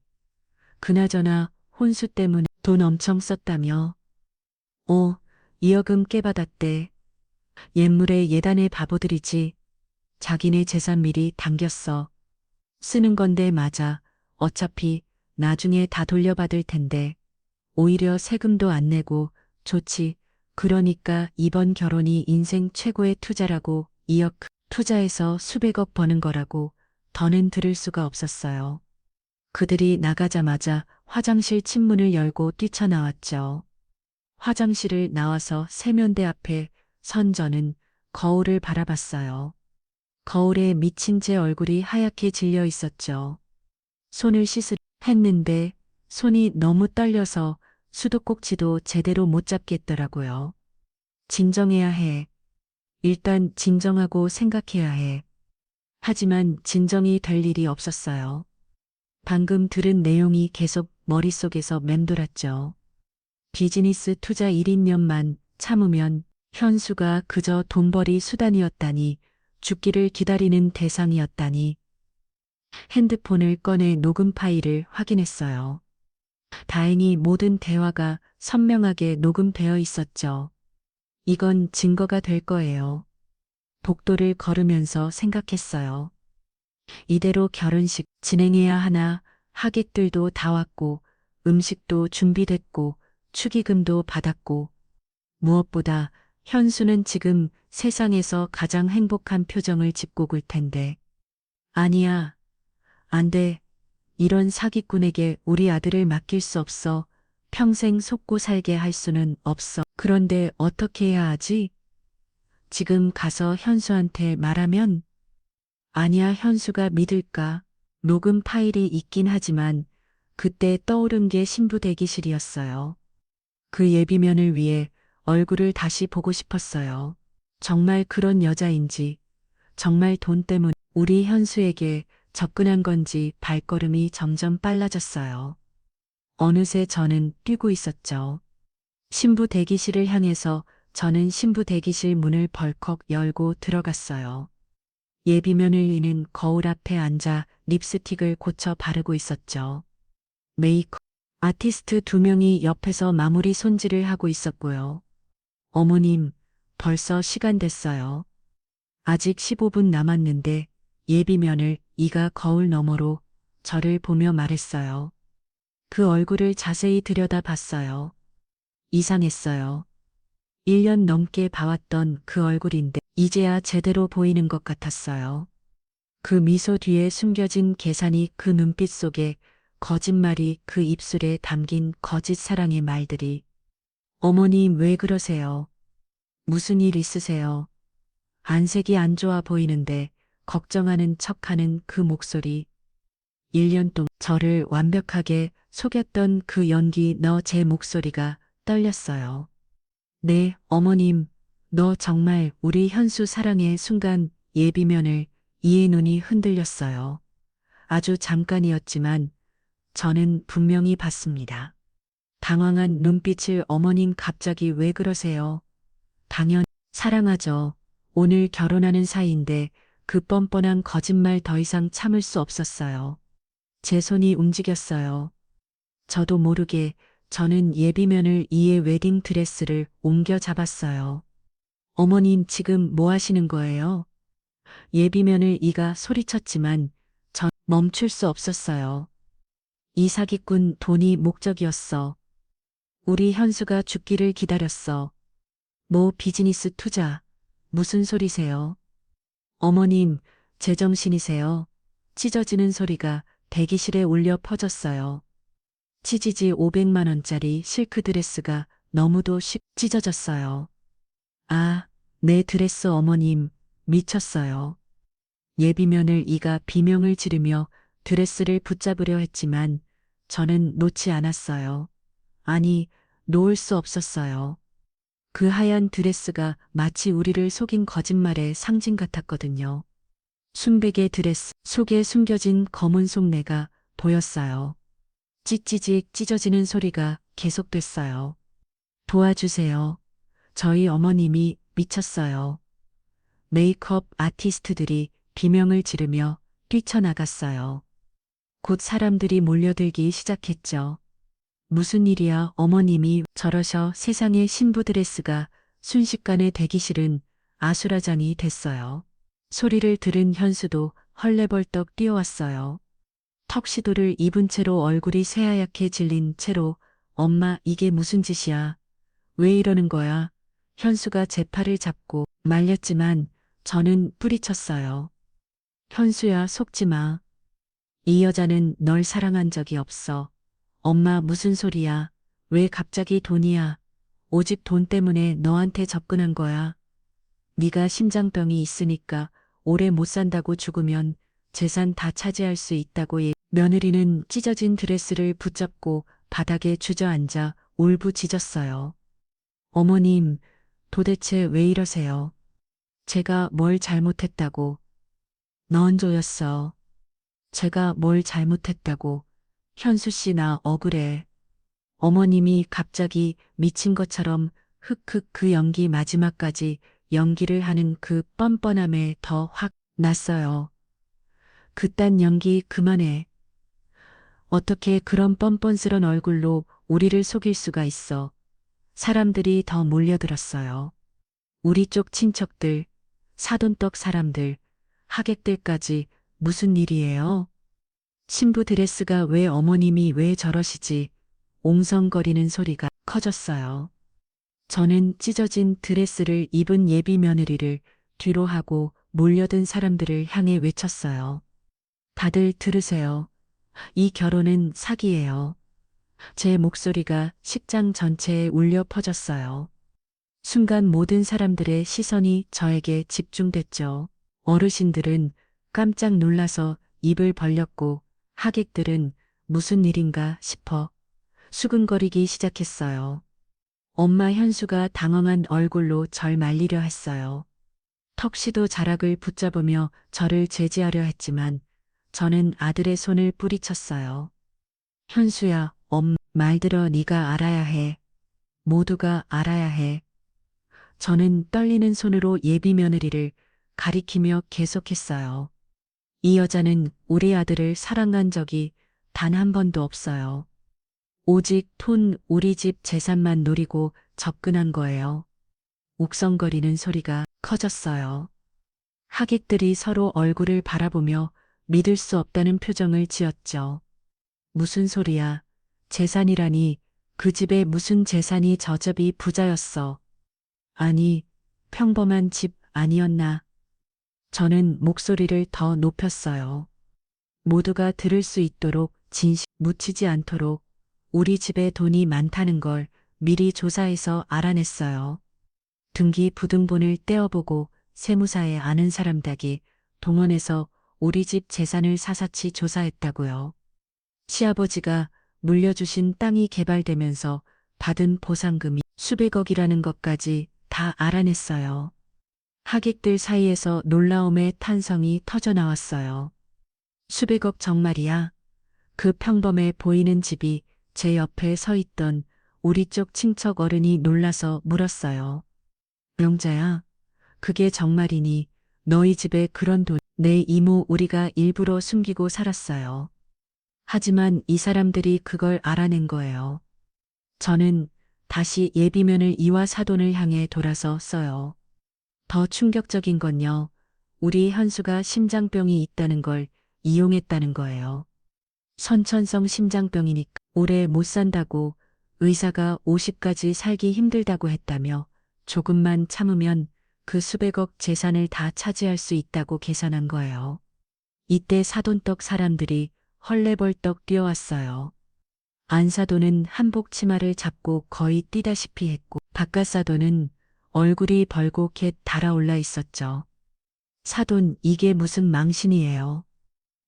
그나저나 혼수 때문에 돈 엄청 썼다며. 2억은 깨받았대. 옛물에 예단의 바보들이지. 자기네 재산 미리 당겼어. 쓰는 건데. 맞아. 어차피 나중에 다 돌려받을 텐데. 오히려 세금도 안 내고 좋지. 그러니까 이번 결혼이 인생 최고의 투자라고. 2억 투자해서 수백억 버는 거라고. 더는 들을 수가 없었어요. 그들이 나가자마자 화장실 침문을 열고 뛰쳐나왔죠. 화장실을 나와서 세면대 앞에 선 저는 거울을 바라봤어요. 거울에 미친 제 얼굴이 하얗게 질려 있었죠. 손을 씻으려 했는데 손이 너무 떨려서 수도꼭지도 제대로 못 잡겠더라고요. 진정해야 해. 일단 진정하고 생각해야 해. 하지만 진정이 될 일이 없었어요. 방금 들은 내용이 계속 머릿속에서 맴돌았죠. 비즈니스 투자 1, 2년만 참으면 현수가 그저 돈벌이 수단이었다니, 죽기를 기다리는 대상이었다니. 핸드폰을 꺼내 녹음 파일을 확인했어요. 다행히 모든 대화가 선명하게 녹음되어 있었죠. 이건 증거가 될 거예요. 복도를 걸으면서 생각했어요. 이대로 결혼식 진행해야 하나. 하객들도 다 왔고 음식도 준비됐고 축의금도 받았고 무엇보다 현수는 지금 세상에서 가장 행복한 표정을 짓고 굴 텐데. 아니야. 안 돼. 이런 사기꾼에게 우리 아들을 맡길 수 없어. 평생 속고 살게 할 수는 없어. 그런데 어떻게 해야 하지? 지금 가서 현수한테 말하면? 아니야. 현수가 믿을까? 녹음 파일이 있긴 하지만 그때 떠오른 게 신부 대기실이었어요. 그 예비면을 위해 얼굴을 다시 보고 싶었어요. 정말 그런 여자인지, 정말 돈 때문에 우리 현수에게 접근한 건지. 발걸음이 점점 빨라졌어요. 어느새 저는 뛰고 있었죠. 신부 대기실을 향해서 저는 신부 대기실 문을 벌컥 열고 들어갔어요. 예비면을 위는 거울 앞에 앉아 립스틱을 고쳐 바르고 있었죠. 메이크업 아티스트 2명이 옆에서 마무리 손질을 하고 있었고요. 어머님, 벌써 시간 됐어요. 아직 15분 남았는데 예비면을 이가 거울 너머로 저를 보며 말했어요. 그 얼굴을 자세히 들여다봤어요. 이상했어요. 1년 넘게 봐왔던 그 얼굴인데 이제야 제대로 보이는 것 같았어요. 그 미소 뒤에 숨겨진 계산이, 그 눈빛 속에 거짓말이, 그 입술에 담긴 거짓 사랑의 말들이. 어머님, 왜 그러세요? 무슨 일 있으세요? 안색이 안 좋아 보이는데 걱정하는 척하는 그 목소리. 1년 동안 저를 완벽하게 속였던 그 연기, 제 목소리가 떨렸어요. 네, 어머님, 너 정말 우리 현수 사랑해. 순간 예비면을 이의 눈이 흔들렸어요. 아주 잠깐이었지만 저는 분명히 봤습니다. 당황한 눈빛을. 어머님, 갑자기 왜 그러세요? 당연 사랑하죠. 오늘 결혼하는 사이인데. 그 뻔뻔한 거짓말 더 이상 참을 수 없었어요. 제 손이 움직였어요. 저도 모르게 저는 예비면을 이의 웨딩 드레스를 옮겨 잡았어요. 어머님, 지금 뭐 하시는 거예요? 예비면을 이가 소리쳤지만 전 멈출 수 없었어요. 이 사기꾼, 돈이 목적이었어. 우리 현수가 죽기를 기다렸어. 뭐 비즈니스 투자. 무슨 소리세요? 어머님, 제정신이세요? 찢어지는 소리가 대기실에 울려 퍼졌어요. 치지지 500만 원짜리 실크 드레스가 너무도 쉽 찢어졌어요. 아, 내 드레스. 어머님, 미쳤어요. 예비면을 이가 비명을 지르며 드레스를 붙잡으려 했지만 저는 놓지 않았어요. 아니, 놓을 수 없었어요. 그 하얀 드레스가 마치 우리를 속인 거짓말의 상징 같았거든요. 순백의 드레스 속에 숨겨진 검은 속내가 보였어요. 찢찢직 찢어지는 소리가 계속됐어요. 도와주세요. 저희 어머님이 미쳤어요. 메이크업 아티스트들이 비명을 지르며 뛰쳐나갔어요. 곧 사람들이 몰려들기 시작했죠. 무슨 일이야, 어머님이 저러셔. 세상의 신부 드레스가. 순식간에 대기실은 아수라장이 됐어요. 소리를 들은 현수도 헐레벌떡 뛰어왔어요. 턱시도를 입은 채로, 얼굴이 새하얗게 질린 채로. 엄마, 이게 무슨 짓이야? 왜 이러는 거야? 현수가 제 팔을 잡고 말렸지만 저는 뿌리쳤어요. 현수야, 속지 마. 이 여자는 널 사랑한 적이 없어. 엄마, 무슨 소리야? 왜 갑자기 돈이야? 오직 돈 때문에 너한테 접근한 거야. 네가 심장병이 있으니까 오래 못 산다고. 죽으면 재산 다 차지할 수 있다고. 며느리는 찢어진 드레스를 붙잡고 바닥에 주저앉아 울부짖었어요. 어머님, 도대체 왜 이러세요? 제가 뭘 잘못했다고. 넌 조였어. 제가 뭘 잘못했다고. 현수 씨, 나 억울해. 어머님이 갑자기 미친 것처럼 흑흑. 그 연기, 마지막까지 연기를 하는 그 뻔뻔함에 더 확 났어요. 그딴 연기 그만해. 어떻게 그런 뻔뻔스런 얼굴로 우리를 속일 수가 있어. 사람들이 더 몰려들었어요. 우리 쪽 친척들, 사돈떡 사람들, 하객들까지. 무슨 일이에요? 신부 드레스가 왜, 어머님이 왜 저러시지? 옹성거리는 소리가 커졌어요. 저는 찢어진 드레스를 입은 예비 며느리를 뒤로 하고 몰려든 사람들을 향해 외쳤어요. 다들 들으세요. 이 결혼은 사기예요. 제 목소리가 식장 전체에 울려 퍼졌어요. 순간 모든 사람들의 시선이 저에게 집중됐죠. 어르신들은 깜짝 놀라서 입을 벌렸고 하객들은 무슨 일인가 싶어 수근거리기 시작했어요. 엄마 현수가 당황한 얼굴로 절 말리려 했어요. 턱시도 자락을 붙잡으며 저를 제지하려 했지만 저는 아들의 손을 뿌리쳤어요. 현수야, 말 들어. 네가 알아야 해. 모두가 알아야 해. 저는 떨리는 손으로 예비 며느리를 가리키며 계속했어요. 이 여자는 우리 아들을 사랑한 적이 단 한 번도 없어요. 오직 우리 집 재산만 노리고 접근한 거예요. 옥성거리는 소리가 커졌어요. 하객들이 서로 얼굴을 바라보며 믿을 수 없다는 표정을 지었죠. 무슨 소리야? 재산이라니, 그 집에 무슨 재산이 저 집이 부자였어. 아니, 평범한 집 아니었나? 저는 목소리를 더 높였어요. 모두가 들을 수 있도록 진실 묻히지 않도록 우리 집에 돈이 많다는 걸 미리 조사해서 알아냈어요. 등기 부등본을 떼어보고 세무사에 아는 사람 닭이 동원해서 우리 집 재산을 사사치 조사했다고요. 시아버지가 물려주신 땅이 개발되면서 받은 보상금이 수백억이라는 것까지 다 알아냈어요. 하객들 사이에서 놀라움의 탄성이 터져나왔어요. 수백억 정말이야? 그 평범해 보이는 집이 제 옆에 서 있던 우리 쪽 친척 어른이 놀라서 물었어요. 명자야, 그게 정말이니 너희 집에 그런 돈, 내 이모 우리가 일부러 숨기고 살았어요. 하지만 이 사람들이 그걸 알아낸 거예요. 저는 다시 예비면을 이와 사돈을 향해 돌아서 써요. 더 충격적인 건요, 우리 현수가 심장병이 있다는 걸 이용했다는 거예요. 선천성 심장병이니까 오래 못 산다고 의사가 50까지 살기 힘들다고 했다며 조금만 참으면 그 수백억 재산을 다 차지할 수 있다고 계산한 거예요. 이때 사돈떡 사람들이 헐레벌떡 뛰어왔어요. 안사돈은 한복 치마를 잡고 거의 뛰다시피 했고 바깥사돈은 얼굴이 벌겋게 달아올라 있었죠. 사돈, 이게 무슨 망신이에요?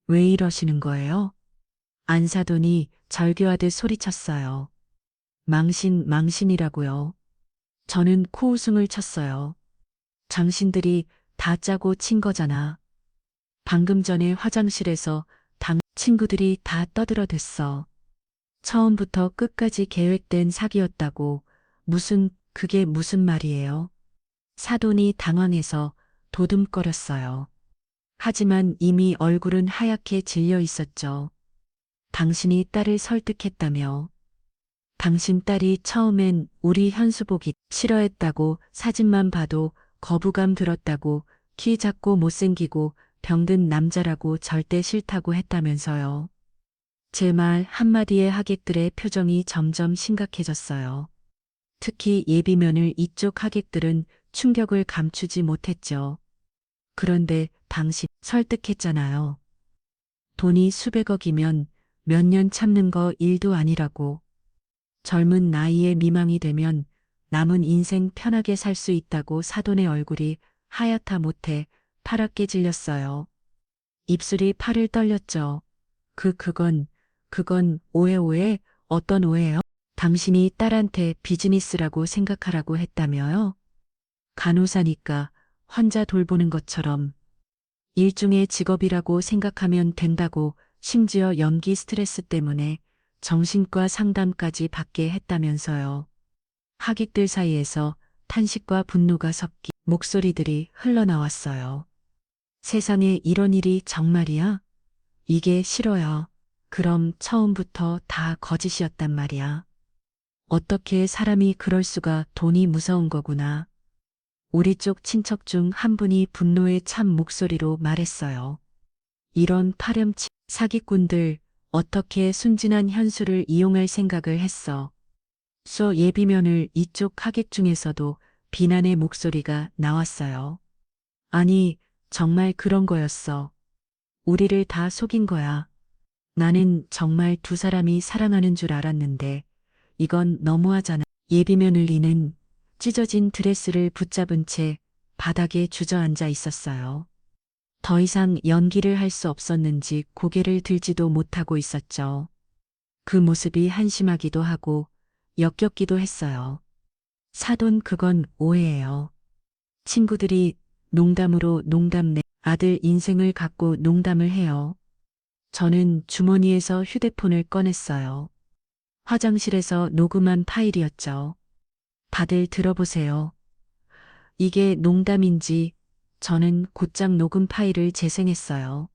왜 이러시는 거예요? 안사돈이 절규하듯 소리쳤어요. 망신이라고요. 저는 코웃음을 쳤어요. 당신들이 다 짜고 친 거잖아. 방금 전에 화장실에서 친구들이 다 떠들어댔어. 처음부터 끝까지 계획된 사기였다고. 그게 무슨 말이에요? 사돈이 당황해서 도듬거렸어요. 하지만 이미 얼굴은 하얗게 질려 있었죠. 당신이 딸을 설득했다며. 당신 딸이 처음엔 우리 현수 보기 싫어했다고, 사진만 봐도 거부감 들었다고, 키 작고 못생기고 병든 남자라고 절대 싫다고 했다면서요. 제 말 한마디에 하객들의 표정이 점점 심각해졌어요. 특히 예비면을 이쪽 하객들은 충격을 감추지 못했죠. 그런데 당신 설득했잖아요. 돈이 수백억이면 몇 년 참는 거 일도 아니라고. 젊은 나이에 미망이 되면 남은 인생 편하게 살 수 있다고. 사돈의 얼굴이 하얗다 못해 파랗게 질렸어요. 입술이 팔을 떨렸죠. 그건 오해. 어떤 오해요? 당신이 딸한테 비즈니스라고 생각하라고 했다며요? 간호사니까 환자 돌보는 것처럼 일종의 직업이라고 생각하면 된다고. 심지어 연기 스트레스 때문에 정신과 상담까지 받게 했다면서요. 하객들 사이에서 탄식과 분노가 섞인 목소리들이 흘러나왔어요. 세상에 이런 일이 정말이야? 이게 싫어요. 그럼 처음부터 다 거짓이었단 말이야. 어떻게 사람이 그럴 수가. 돈이 무서운 거구나. 우리 쪽 친척 중 한 분이 분노에 찬 목소리로 말했어요. 이런 파렴치 사기꾼들, 어떻게 순진한 현수를 이용할 생각을 했어. 예비면을 이쪽 하객 중에서도 비난의 목소리가 나왔어요. 아니, 정말 그런 거였어. 우리를 다 속인 거야. 나는 정말 두 사람이 사랑하는 줄 알았는데 이건 너무하잖아. 예비면을 이는 찢어진 드레스를 붙잡은 채 바닥에 주저앉아 있었어요. 더 이상 연기를 할 수 없었는지 고개를 들지도 못하고 있었죠. 그 모습이 한심하기도 하고 역겹기도 했어요. 사돈, 그건 오해예요. 친구들이 농담으로 내 아들 인생을 갖고 농담을 해요. 저는 주머니에서 휴대폰을 꺼냈어요. 화장실에서 녹음한 파일이었죠. 다들 들어보세요. 이게 농담인지. 저는 곧장 녹음 파일을 재생했어요.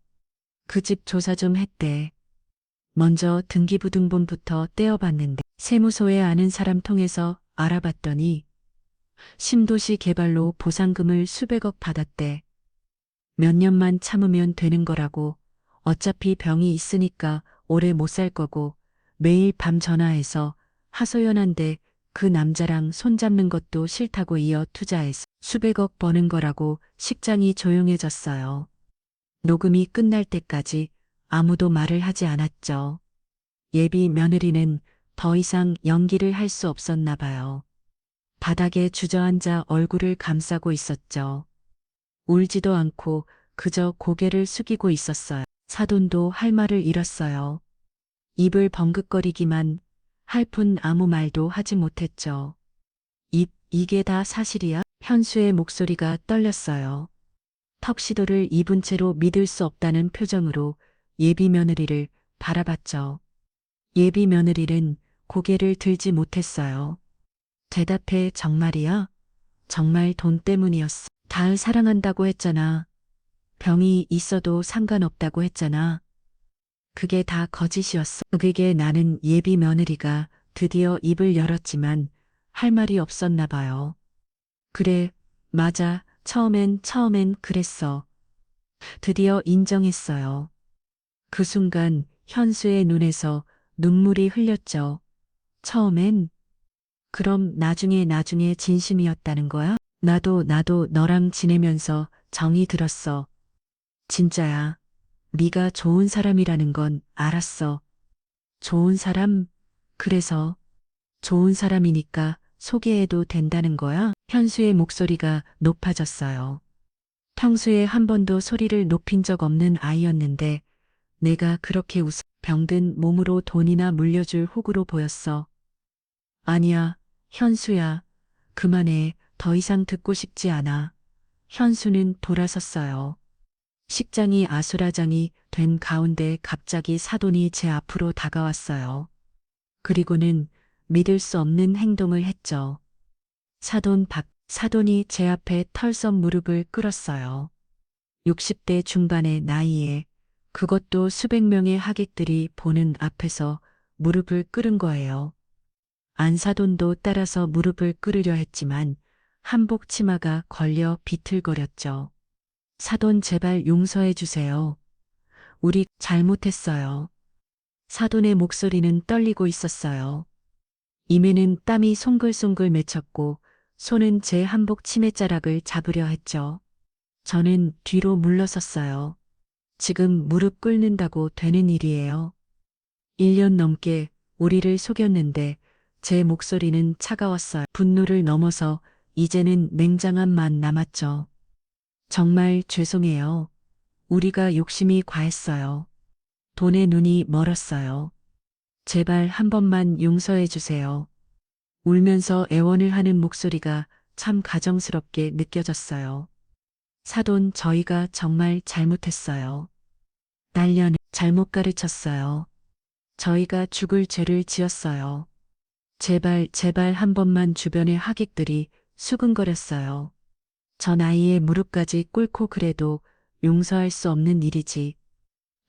그 집 조사 좀 했대. 먼저 등기부등본부터 떼어봤는데 세무서에 아는 사람 통해서 알아봤더니 신도시 개발로 보상금을 수백억 받았대. 몇 년만 참으면 되는 거라고. 어차피 병이 있으니까 오래 못 살 거고 매일 밤 전화해서 하소연한데 그 남자랑 손잡는 것도 싫다고 이어 투자해서 수백억 버는 거라고. 식장이 조용해졌어요. 녹음이 끝날 때까지 아무도 말을 하지 않았죠. 예비 며느리는 더 이상 연기를 할 수 없었나 봐요. 바닥에 주저앉아 얼굴을 감싸고 있었죠. 울지도 않고 그저 고개를 숙이고 있었어요. 사돈도 할 말을 잃었어요. 입을 벙긋거리기만 할 뿐 아무 말도 하지 못했죠. 이게 다 사실이야? 현수의 목소리가 떨렸어요. 턱시도를 입은 채로 믿을 수 없다는 표정으로 예비 며느리를 바라봤죠. 예비 며느리는 고개를 들지 못했어요. 대답해. 정말이야? 정말 돈 때문이었어. 달 사랑한다고 했잖아. 병이 있어도 상관없다고 했잖아. 그게 다 거짓이었어. 그게 나는 예비 며느리가 드디어 입을 열었지만 할 말이 없었나 봐요. 그래, 맞아. 처음엔 그랬어. 드디어 인정했어요. 그 순간 현수의 눈에서 눈물이 흘렸죠. 처음엔? 그럼 나중에 진심이었다는 거야? 나도 너랑 지내면서 정이 들었어. 진짜야. 네가 좋은 사람이라는 건 알았어. 좋은 사람? 그래서 좋은 사람이니까 소개해도 된다는 거야? 현수의 목소리가 높아졌어요. 평소에 한 번도 소리를 높인 적 없는 아이였는데 내가 그렇게 병든 몸으로 돈이나 물려줄 호구로 보였어. 아니야, 현수야. 그만해. 더 이상 듣고 싶지 않아. 현수는 돌아섰어요. 식장이 아수라장이 된 가운데 갑자기 사돈이 제 앞으로 다가왔어요. 그리고는 믿을 수 없는 행동을 했죠. 사돈이 제 앞에 털썩 무릎을 꿇었어요. 60대 중반의 나이에 그것도 수백 명의 하객들이 보는 앞에서 무릎을 꿇은 거예요. 안사돈도 따라서 무릎을 꿇으려 했지만 한복 치마가 걸려 비틀거렸죠. 사돈 제발 용서해 주세요. 우리 잘못했어요. 사돈의 목소리는 떨리고 있었어요. 입에는 땀이 송글송글 맺혔고 손은 제 한복 치매자락을 잡으려 했죠. 저는 뒤로 물러섰어요. 지금 무릎 꿇는다고 되는 일이에요. 1년 넘게 우리를 속였는데 제 목소리는 차가웠어요. 분노를 넘어서 이제는 냉정함만 남았죠. 정말 죄송해요. 우리가 욕심이 과했어요. 돈에 눈이 멀었어요. 제발 한 번만 용서해 주세요. 울면서 애원을 하는 목소리가 참 가정스럽게 느껴졌어요. 사돈, 저희가 정말 잘못했어요. 날려는 잘못 가르쳤어요. 저희가 죽을 죄를 지었어요. 제발 한 번만. 주변의 하객들이 수근거렸어요. 전 아이의 무릎까지 꿇고 그래도 용서할 수 없는 일이지.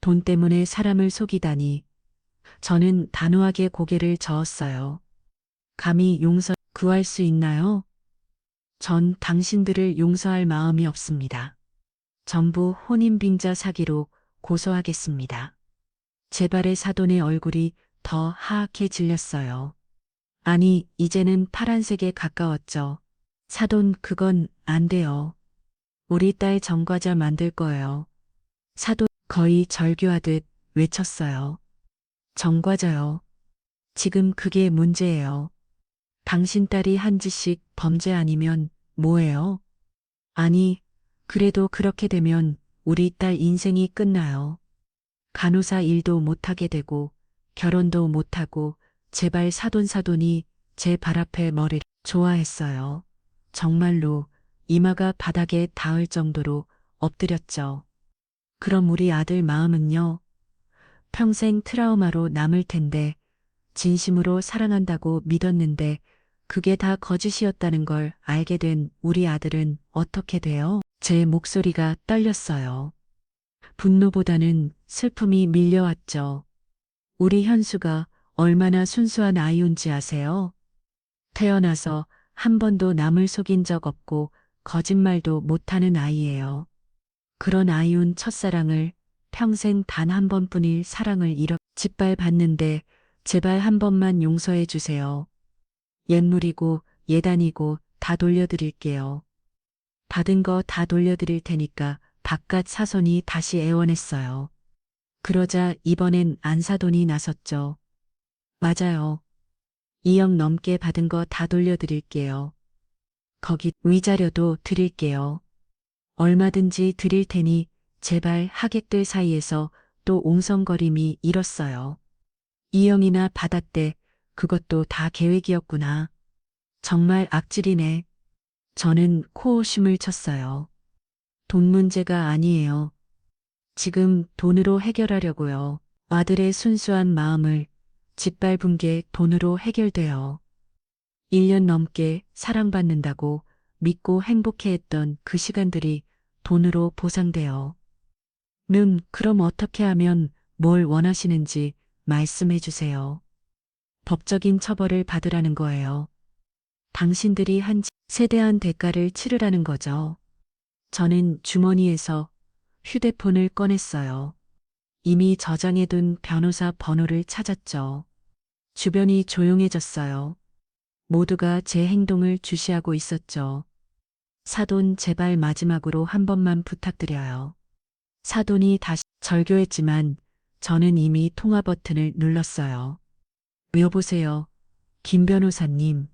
돈 때문에 사람을 속이다니. 저는 단호하게 고개를 저었어요. 감히 구할 수 있나요? 전 당신들을 용서할 마음이 없습니다. 전부 혼인빙자 사기로 고소하겠습니다. 제발의 사돈의 얼굴이 더 하얗게 질렸어요. 아니, 이제는 파란색에 가까웠죠. 사돈, 그건 안 돼요. 우리 딸 전과자 만들 거예요. 사돈 거의 절규하듯 외쳤어요. 전과자요. 지금 그게 문제예요. 당신 딸이 한 짓씩 범죄 아니면 뭐예요? 아니, 그래도 그렇게 되면 우리 딸 인생이 끝나요. 간호사 일도 못하게 되고 결혼도 못하고. 제발 사돈이 제 발 앞에 머리를 좋아했어요. 정말로 이마가 바닥에 닿을 정도로 엎드렸죠. 그럼 우리 아들 마음은요? 평생 트라우마로 남을 텐데 진심으로 사랑한다고 믿었는데 그게 다 거짓이었다는 걸 알게 된 우리 아들은 어떻게 돼요? 제 목소리가 떨렸어요. 분노보다는 슬픔이 밀려왔죠. 우리 현수가 얼마나 순수한 아이인지 아세요? 태어나서 한 번도 남을 속인 적 없고 거짓말도 못하는 아이예요. 그런 아이운 첫사랑을 평생 단 한 번뿐일 사랑을 잃어 짓밟았는데 제발 한 번만 용서해 주세요. 옛물이고 예단이고 다 돌려드릴게요. 받은 거 다 돌려드릴 테니까 바깥 사손이 다시 애원했어요. 그러자 이번엔 안사돈이 나섰죠. 맞아요. 2억 넘게 받은 거 다 돌려드릴게요. 거기 위자료도 드릴게요. 얼마든지 드릴 테니 제발 하객들 사이에서 또 옹성거림이 일었어요. 2억이나 받았대. 그것도 다 계획이었구나. 정말 악질이네. 저는 코웃음을 쳤어요. 돈 문제가 아니에요. 지금 돈으로 해결하려고요. 아들의 순수한 마음을 짓밟은 게 돈으로 해결돼요. 1년 넘게 사랑받는다고 믿고 행복해했던 그 시간들이 돈으로 보상돼요. 그럼 어떻게 하면 뭘 원하시는지 말씀해 주세요. 법적인 처벌을 받으라는 거예요. 당신들이 한 세대한 대가를 치르라는 거죠. 저는 주머니에서 휴대폰을 꺼냈어요. 이미 저장해둔 변호사 번호를 찾았죠. 주변이 조용해졌어요. 모두가 제 행동을 주시하고 있었죠. 사돈 제발 마지막으로 한 번만 부탁드려요. 사돈이 다시 절교했지만 저는 이미 통화 버튼을 눌렀어요. 여보세요. 김 변호사님.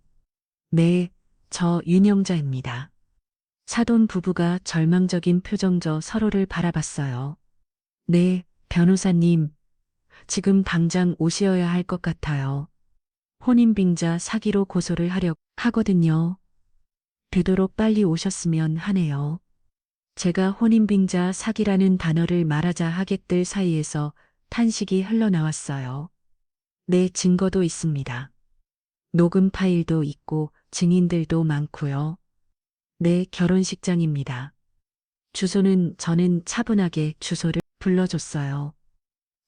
네, 저 윤영자입니다. 사돈 부부가 절망적인 표정저 서로를 바라봤어요. 네, 변호사님. 지금 당장 오셔야 할 것 같아요. 혼인빙자 사기로 고소를 하려 하거든요. 되도록 빨리 오셨으면 하네요. 제가 혼인빙자 사기라는 단어를 말하자 하객들 사이에서 탄식이 흘러나왔어요. 네, 증거도 있습니다. 녹음 파일도 있고 증인들도 많고요. 네, 결혼식장입니다. 주소는 저는 차분하게 주소를 불러줬어요.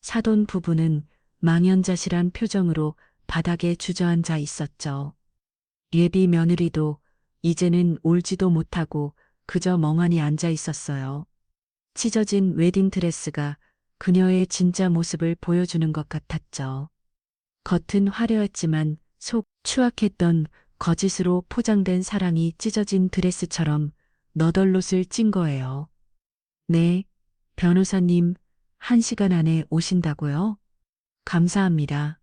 사돈 부부는 망연자실한 표정으로 바닥에 주저앉아 있었죠. 예비 며느리도 이제는 울지도 못하고 그저 멍하니 앉아 있었어요. 찢어진 웨딩드레스가 그녀의 진짜 모습을 보여주는 것 같았죠. 겉은 화려했지만 속 추악했던 거짓으로 포장된 사랑이 찢어진 드레스처럼 너덜롯을 찐 거예요. 네, 변호사님, 1시간 안에 오신다고요? 감사합니다.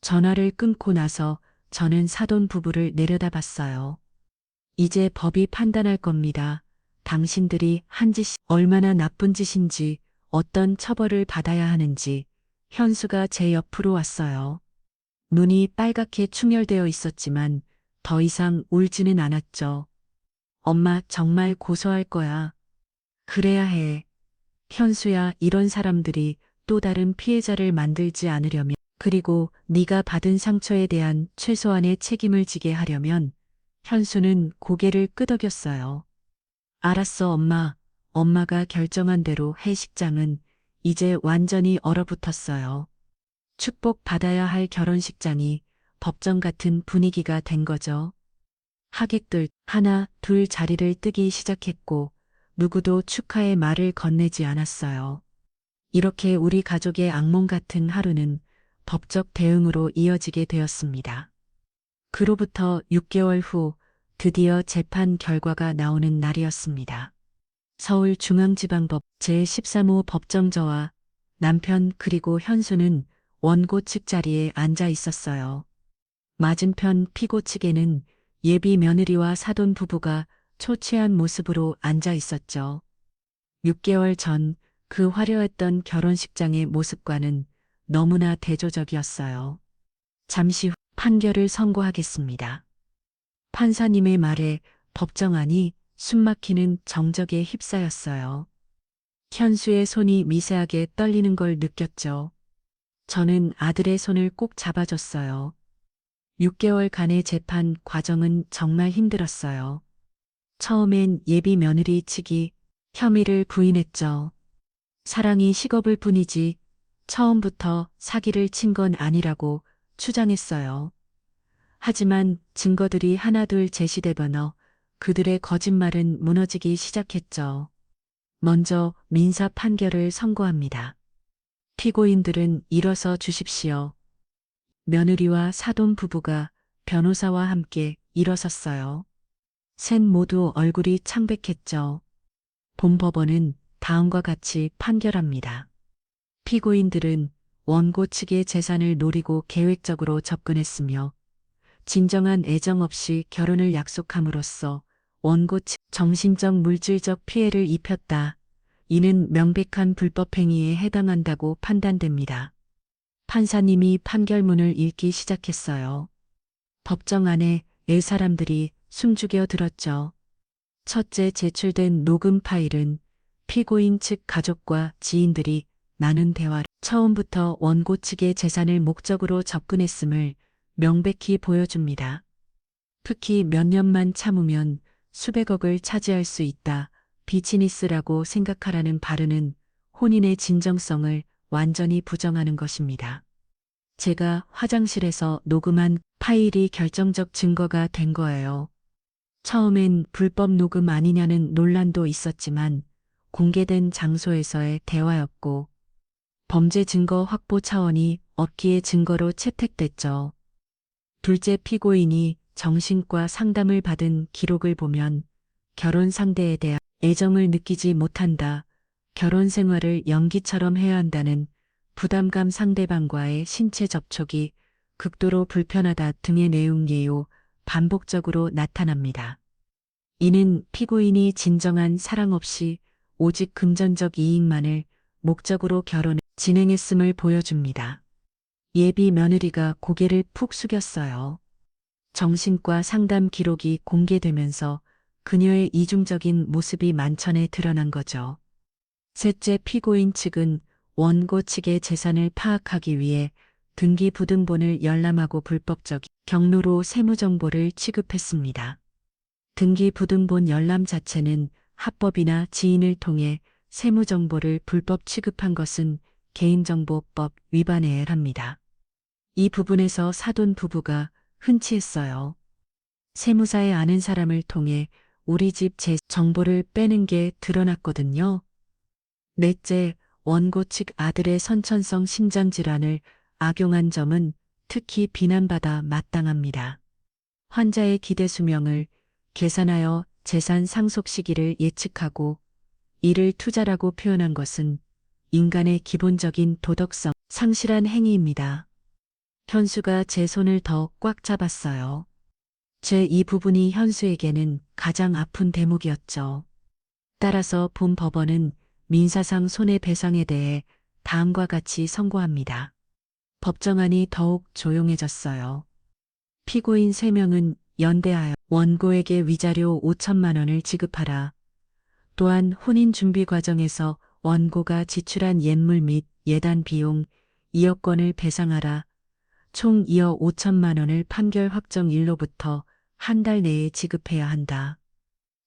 전화를 끊고 나서 저는 사돈 부부를 내려다봤어요. 이제 법이 판단할 겁니다. 당신들이 한 짓이 얼마나 나쁜 짓인지, 어떤 처벌을 받아야 하는지. 현수가 제 옆으로 왔어요. 눈이 빨갛게 충혈되어 있었지만 더 이상 울지는 않았죠. 엄마 정말 고소할 거야. 그래야 해. 현수야, 이런 사람들이 또 다른 피해자를 만들지 않으려면, 그리고 네가 받은 상처에 대한 최소한의 책임을 지게 하려면. 현수는 고개를 끄덕였어요. 알았어, 엄마. 엄마가 결정한 대로 해식장은 이제 완전히 얼어붙었어요. 축복받아야 할 결혼식장이 법정 같은 분위기가 된 거죠. 하객들 하나, 둘 자리를 뜨기 시작했고 누구도 축하의 말을 건네지 않았어요. 이렇게 우리 가족의 악몽 같은 하루는 법적 대응으로 이어지게 되었습니다. 그로부터 6개월 후 드디어 재판 결과가 나오는 날이었습니다. 서울중앙지방법 제13호 법정저와 남편 그리고 현수는 원고 측 자리에 앉아 있었어요. 맞은편 피고 측에는 예비 며느리와 사돈 부부가 초췌한 모습으로 앉아 있었죠. 6개월 전 그 화려했던 결혼식장의 모습과는 너무나 대조적이었어요. 잠시 후 판결을 선고하겠습니다. 판사님의 말에 법정안이 숨막히는 정적에 휩싸였어요. 현수의 손이 미세하게 떨리는 걸 느꼈죠. 저는 아들의 손을 꼭 잡아줬어요. 6개월간의 재판 과정은 정말 힘들었어요. 처음엔 예비 며느리 측이 혐의를 부인했죠. 사랑이 식어볼 뿐이지 처음부터 사기를 친 건 아니라고 주장했어요. 하지만 증거들이 하나둘 제시되거나 그들의 거짓말은 무너지기 시작했죠. 먼저 민사 판결을 선고합니다. 피고인들은 일어서 주십시오. 며느리와 사돈 부부가 변호사와 함께 일어섰어요. 셋 모두 얼굴이 창백했죠. 본법원은 다음과 같이 판결합니다. 피고인들은 원고 측의 재산을 노리고 계획적으로 접근했으며 진정한 애정 없이 결혼을 약속함으로써 원고 측 정신적 물질적 피해를 입혔다. 이는 명백한 불법행위에 해당한다고 판단됩니다. 판사님이 판결문을 읽기 시작했어요. 법정 안에 네 사람들이 숨죽여 들었죠. 첫째, 제출된 녹음 파일은 피고인 측 가족과 지인들이 나눈 대화를 처음부터 원고 측의 재산을 목적으로 접근했음을 명백히 보여줍니다. 특히 몇 년만 참으면 수백억을 차지할 수 있다. 비즈니스라고 생각하라는 발언은 혼인의 진정성을 완전히 부정하는 것입니다. 제가 화장실에서 녹음한 파일이 결정적 증거가 된 거예요. 처음엔 불법 녹음 아니냐는 논란도 있었지만 공개된 장소에서의 대화였고 범죄 증거 확보 차원이 없기에 증거로 채택됐죠. 둘째, 피고인이 정신과 상담을 받은 기록을 보면 결혼 상대에 대한 애정을 느끼지 못한다. 결혼 생활을 연기처럼 해야 한다는 부담감, 상대방과의 신체 접촉이 극도로 불편하다 등의 내용 예요 반복적으로 나타납니다. 이는 피고인이 진정한 사랑 없이 오직 금전적 이익만을 목적으로 결혼을 진행했음을 보여줍니다. 예비 며느리가 고개를 푹 숙였어요. 정신과 상담 기록이 공개되면서 그녀의 이중적인 모습이 만천에 드러난 거죠. 셋째, 피고인 측은 원고 측의 재산을 파악하기 위해 등기부등본을 열람하고 불법적인 경로로 세무정보를 취급했습니다. 등기부등본 열람 자체는 합법이나 지인을 통해 세무정보를 불법 취급한 것은 개인정보법 위반에 해합니다. 이 부분에서 사돈 부부가 흔치 했어요. 세무사에 아는 사람을 통해 우리 집 제 정보를 빼는 게 드러났거든요. 넷째, 원고 측 아들의 선천성 심장질환을 악용한 점은 특히 비난받아 마땅합니다. 환자의 기대 수명을 계산하여 재산 상속 시기를 예측하고 이를 투자라고 표현한 것은 인간의 기본적인 도덕성 상실한 행위입니다. 현수가 제 손을 더 꽉 잡았어요. 이 부분이 현수에게는 가장 아픈 대목이었죠. 따라서 본 법원은 민사상 손해배상에 대해 다음과 같이 선고합니다. 법정안이 더욱 조용해졌어요. 피고인 3명은 연대하여 원고에게 위자료 5천만 원을 지급하라. 또한 혼인 준비 과정에서 원고가 지출한 예물 및 예단 비용 2억 원을 배상하라. 총 2억 5천만 원을 판결 확정일로부터 한 달 내에 지급해야 한다.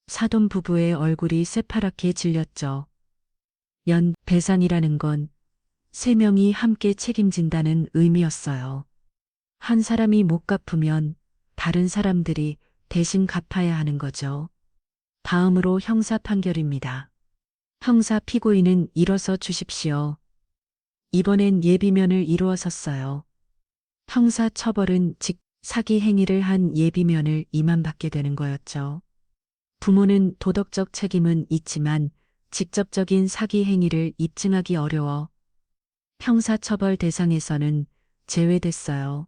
사돈 부부의 얼굴이 새파랗게 질렸죠. 배상이라는 건 3명이 함께 책임진다는 의미였어요. 한 사람이 못 갚으면 다른 사람들이 대신 갚아야 하는 거죠. 다음으로 형사 판결입니다. 형사 피고인은 일어서 주십시오. 이번엔 예비면을 이루어 섰어요. 형사 처벌은 즉 사기 행위를 한 예비면을 임한받게 되는 거였죠. 부모는 도덕적 책임은 있지만 직접적인 사기 행위를 입증하기 어려워 형사처벌 대상에서는 제외됐어요.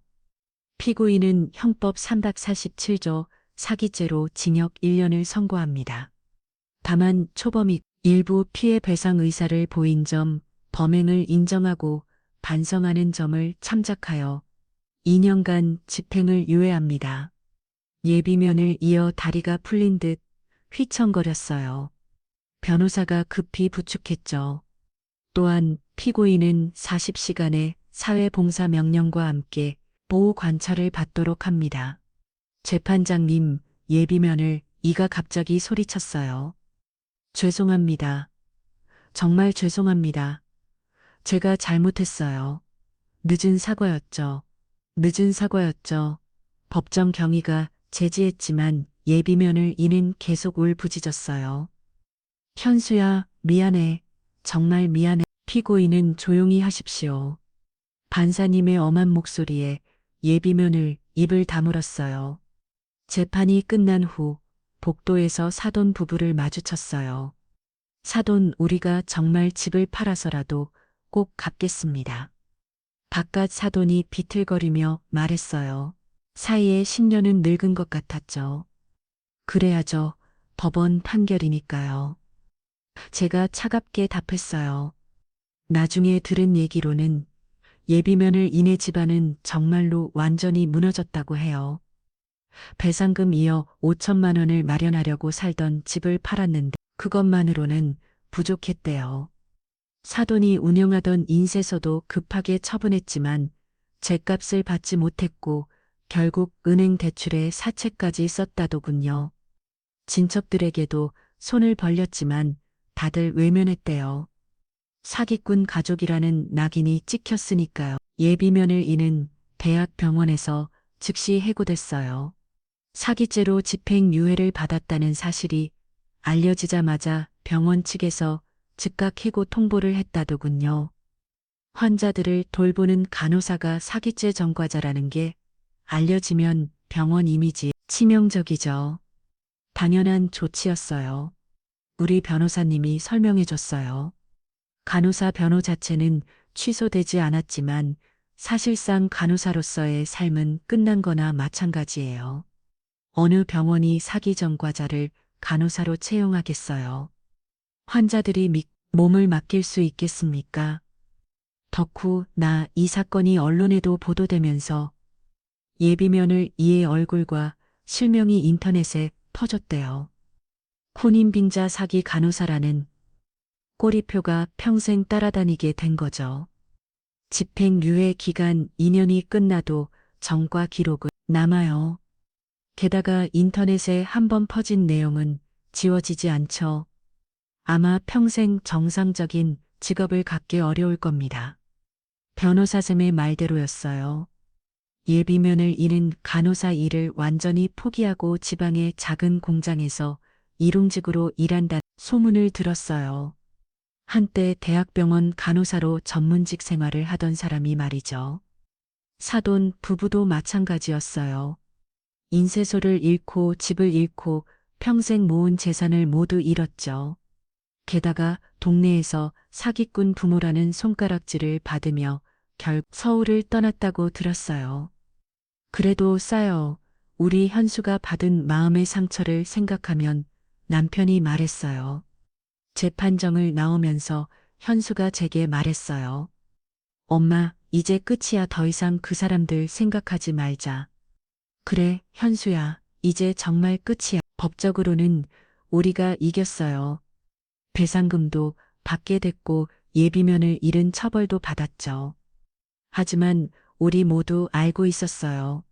피고인은 형법 347조 사기죄로 징역 1년을 선고합니다. 다만 초범이 일부 피해 배상 의사를 보인 점, 범행을 인정하고 반성하는 점을 참작하여 2년간 집행을 유예합니다. 예비면을 이어 다리가 풀린 듯 휘청거렸어요. 변호사가 급히 부축했죠. 또한 피고인은 40시간의 사회봉사 명령과 함께 보호 관찰을 받도록 합니다. 재판장님, 예비면을 이가 갑자기 소리쳤어요. 죄송합니다. 정말 죄송합니다. 제가 잘못했어요. 늦은 사과였죠. 늦은 사과였죠. 법정 경위가 제지했지만 예비면을 이는 계속 울부짖었어요. 현수야, 미안해. 정말 미안해. 피고인은 조용히 하십시오. 반사님의 엄한 목소리에 예비면을 입을 다물었어요. 재판이 끝난 후 복도에서 사돈 부부를 마주쳤어요. 사돈, 우리가 정말 집을 팔아서라도 꼭 갚겠습니다. 바깥 사돈이 비틀거리며 말했어요. 사이에 10년은 늙은 것 같았죠. 그래야죠. 법원 판결이니까요. 제가 차갑게 답했어요. 나중에 들은 얘기로는 예비면을 인해 집안은 정말로 완전히 무너졌다고 해요. 배상금 이어 5천만 원을 마련하려고 살던 집을 팔았는데 그것만으로는 부족했대요. 사돈이 운영하던 인쇄소도 급하게 처분했지만 죗값을 받지 못했고 결국 은행 대출에 사채까지 썼다더군요. 친척들에게도 손을 벌렸지만 다들 외면했대요. 사기꾼 가족이라는 낙인이 찍혔으니까요. 예비면을 이는 대학병원에서 즉시 해고됐어요. 사기죄로 집행유예를 받았다는 사실이 알려지자마자 병원 측에서 즉각 해고 통보를 했다더군요. 환자들을 돌보는 간호사가 사기죄 전과자라는 게 알려지면 병원 이미지에 치명적이죠. 당연한 조치였어요. 우리 변호사님이 설명해 줬어요. 간호사 변호 자체는 취소되지 않았지만 사실상 간호사로서의 삶은 끝난 거나 마찬가지예요. 어느 병원이 사기 전과자를 간호사로 채용하겠어요. 환자들이 몸을 맡길 수 있겠습니까? 덕후 이 사건이 언론에도 보도되면서 예비면을 이의 얼굴과 실명이 인터넷에 터졌대요. 혼인빙자 사기 간호사라는 꼬리표가 평생 따라다니게 된 거죠. 집행유예 기간 2년이 끝나도 전과 기록은 남아요. 게다가 인터넷에 한번 퍼진 내용은 지워지지 않죠. 아마 평생 정상적인 직업을 갖기 어려울 겁니다. 변호사쌤의 말대로였어요. 예비면을 이는 간호사 일을 완전히 포기하고 지방의 작은 공장에서 일용직으로 일한다는 소문을 들었어요. 한때 대학병원 간호사로 전문직 생활을 하던 사람이 말이죠. 사돈 부부도 마찬가지였어요. 인쇄소를 잃고 집을 잃고 평생 모은 재산을 모두 잃었죠. 게다가 동네에서 사기꾼 부모라는 손가락질을 받으며 결국 서울을 떠났다고 들었어요. 그래도 싸요. 우리 현수가 받은 마음의 상처를 생각하면 남편이 말했어요. 재판정을 나오면서 현수가 제게 말했어요. 엄마, 이제 끝이야. 더 이상 그 사람들 생각하지 말자. 그래, 현수야. 이제 정말 끝이야. 법적으로는 우리가 이겼어요. 배상금도 받게 됐고 예비면을 잃은 처벌도 받았죠. 하지만 우리 모두 알고 있었어요.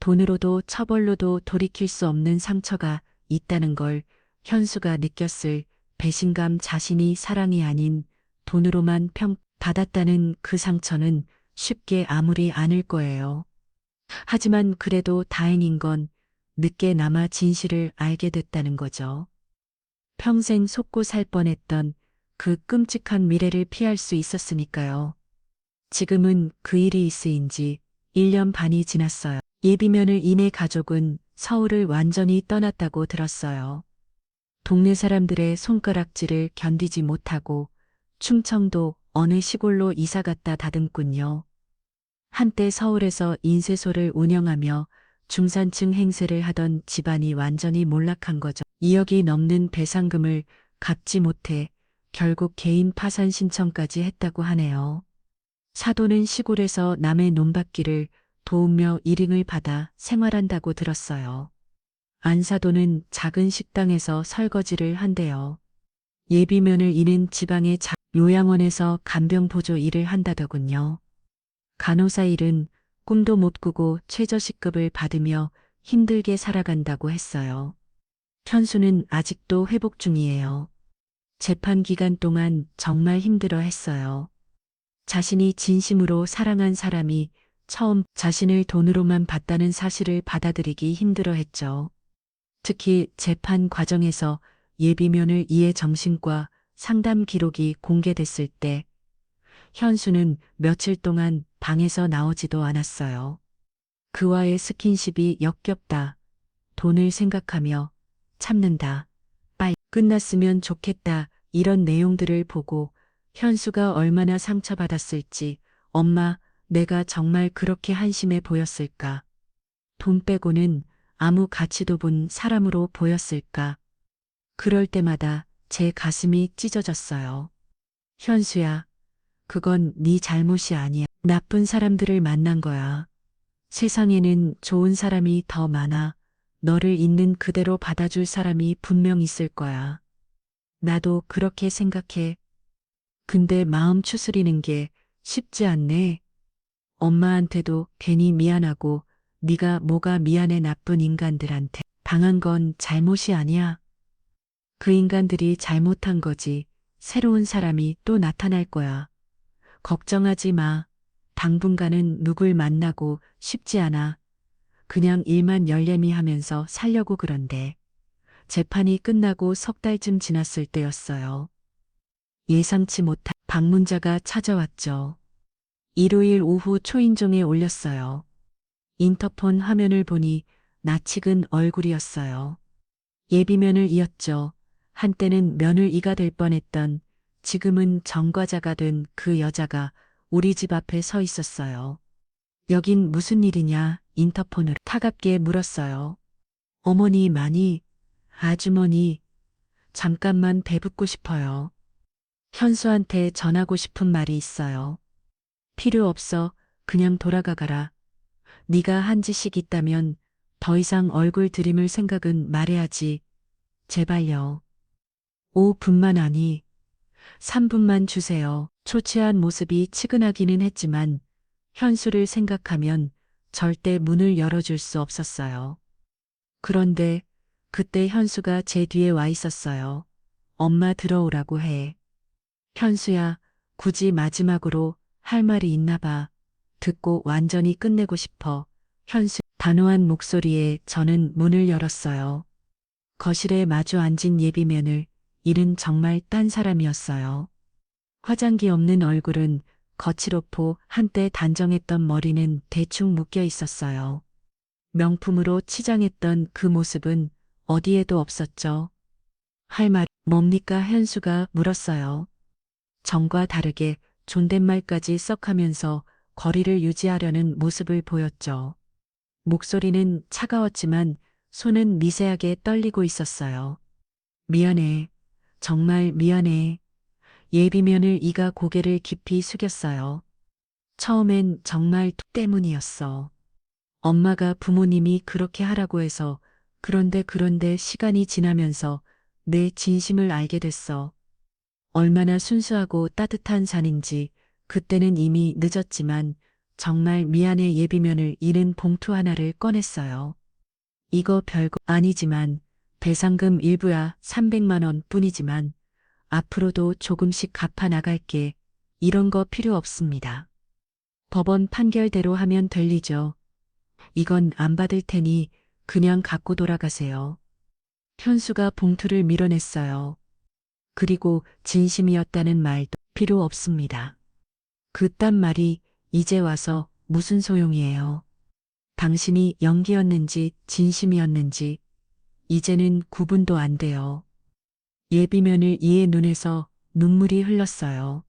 돈으로도 처벌로도 돌이킬 수 없는 상처가 있다는 걸 현수가 느꼈을 배신감, 자신이 사랑이 아닌 돈으로만 받았다는 그 상처는 쉽게 아무리 않을 거예요. 하지만 그래도 다행인 건 늦게 나마 진실을 알게 됐다는 거죠. 평생 속고 살 뻔했던 그 끔찍한 미래를 피할 수 있었으니까요. 지금은 그 일이 있은 지 1년 반이 지났어요. 예비면을 인해 가족은 서울을 완전히 떠났다고 들었어요. 동네 사람들의 손가락질을 견디지 못하고 충청도 어느 시골로 이사갔다 다듬군요. 한때 서울에서 인쇄소를 운영하며 중산층 행세를 하던 집안이 완전히 몰락한 거죠. 2억이 넘는 배상금을 갚지 못해 결국 개인 파산 신청까지 했다고 하네요. 사돈은 시골에서 남의 논밭길을 도우며 일임을 받아 생활한다고 들었어요. 안사돈은 작은 식당에서 설거지를 한대요. 예비면을 이는 지방의 요양원에서 간병보조 일을 한다더군요. 간호사 일은 꿈도 못 꾸고 최저시급을 받으며 힘들게 살아간다고 했어요. 현수는 아직도 회복 중이에요. 재판 기간 동안 정말 힘들어 했어요. 자신이 진심으로 사랑한 사람이 처음 자신을 돈으로만 봤다는 사실을 받아들이기 힘들어했죠. 특히 재판 과정에서 예비면을 이해 정신과 상담 기록이 공개됐을 때 현수는 며칠 동안 방에서 나오지도 않았어요. 그와의 스킨십이 역겹다. 돈을 생각하며 참는다. 빨리 끝났으면 좋겠다. 이런 내용들을 보고 현수가 얼마나 상처받았을지, 엄마, 내가 정말 그렇게 한심해 보였을까? 돈 빼고는 아무 가치도 본 사람으로 보였을까? 그럴 때마다 제 가슴이 찢어졌어요. 현수야, 그건 네 잘못이 아니야. 나쁜 사람들을 만난 거야. 세상에는 좋은 사람이 더 많아. 너를 있는 그대로 받아줄 사람이 분명 있을 거야. 나도 그렇게 생각해. 근데 마음 추스리는 게 쉽지 않네. 엄마한테도 괜히 미안하고 네가 뭐가 미안해. 나쁜 인간들한테 당한 건 잘못이 아니야. 그 인간들이 잘못한 거지. 새로운 사람이 또 나타날 거야. 걱정하지 마. 당분간은 누굴 만나고 싶지 않아. 그냥 일만 열심히 하면서 살려고 그런데. 재판이 끝나고 석 달쯤 지났을 때였어요. 예상치 못한 방문자가 찾아왔죠. 일요일 오후 초인종에 올렸어요. 인터폰 화면을 보니 낯익은 얼굴이었어요. 예비면을 이었죠. 한때는 며느리가 될 뻔했던, 지금은 전과자가 된 그 여자가 우리 집 앞에 서 있었어요. 여긴 무슨 일이냐? 인터폰으로 타갑게 물었어요. 어머니 많이, 아주머니, 잠깐만 배붙고 싶어요. 현수한테 전하고 싶은 말이 있어요. 필요 없어. 그냥 돌아가거라. 네가 한 짓이 있다면 더 이상 얼굴 들이밀 생각은 말해야지. 제발요. 5분만 아니 3분만 주세요. 초췌한 모습이 치근하기는 했지만 현수를 생각하면 절대 문을 열어줄 수 없었어요. 그런데 그때 현수가 제 뒤에 와 있었어요. 엄마 들어오라고 해. 현수야, 굳이 마지막으로 할 말이 있나 봐. 듣고 완전히 끝내고 싶어. 현수 단호한 목소리에 저는 문을 열었어요. 거실에 마주 앉은 예비면을 이는 정말 딴 사람이었어요. 화장기 없는 얼굴은 거칠었고 한때 단정했던 머리는 대충 묶여 있었어요. 명품으로 치장했던 그 모습은 어디에도 없었죠. 할 말 뭡니까? 현수가 물었어요. 전과 다르게 존댓말까지 썩하면서 거리를 유지하려는 모습을 보였죠. 목소리는 차가웠지만 손은 미세하게 떨리고 있었어요. 미안해. 정말 미안해. 예비면을 이가 고개를 깊이 숙였어요. 처음엔 정말 때문이었어. 엄마가 부모님이 그렇게 하라고 해서 그런데 시간이 지나면서 내 진심을 알게 됐어. 얼마나 순수하고 따뜻한 산인지 그때는 이미 늦었지만 정말 미안해. 예비면을 잃은 봉투 하나를 꺼냈어요. 이거 별거 아니지만 배상금 일부야 300만 원 뿐이지만 앞으로도 조금씩 갚아 나갈게. 이런 거 필요 없습니다. 법원 판결대로 하면 될 일이죠. 이건 안 받을 테니 그냥 갖고 돌아가세요. 현수가 봉투를 밀어냈어요. 그리고 진심이었다는 말도 필요 없습니다. 그딴 말이 이제 와서 무슨 소용이에요. 당신이 연기였는지 진심이었는지 이제는 구분도 안 돼요. 예비면을 이의 눈에서 눈물이 흘렀어요.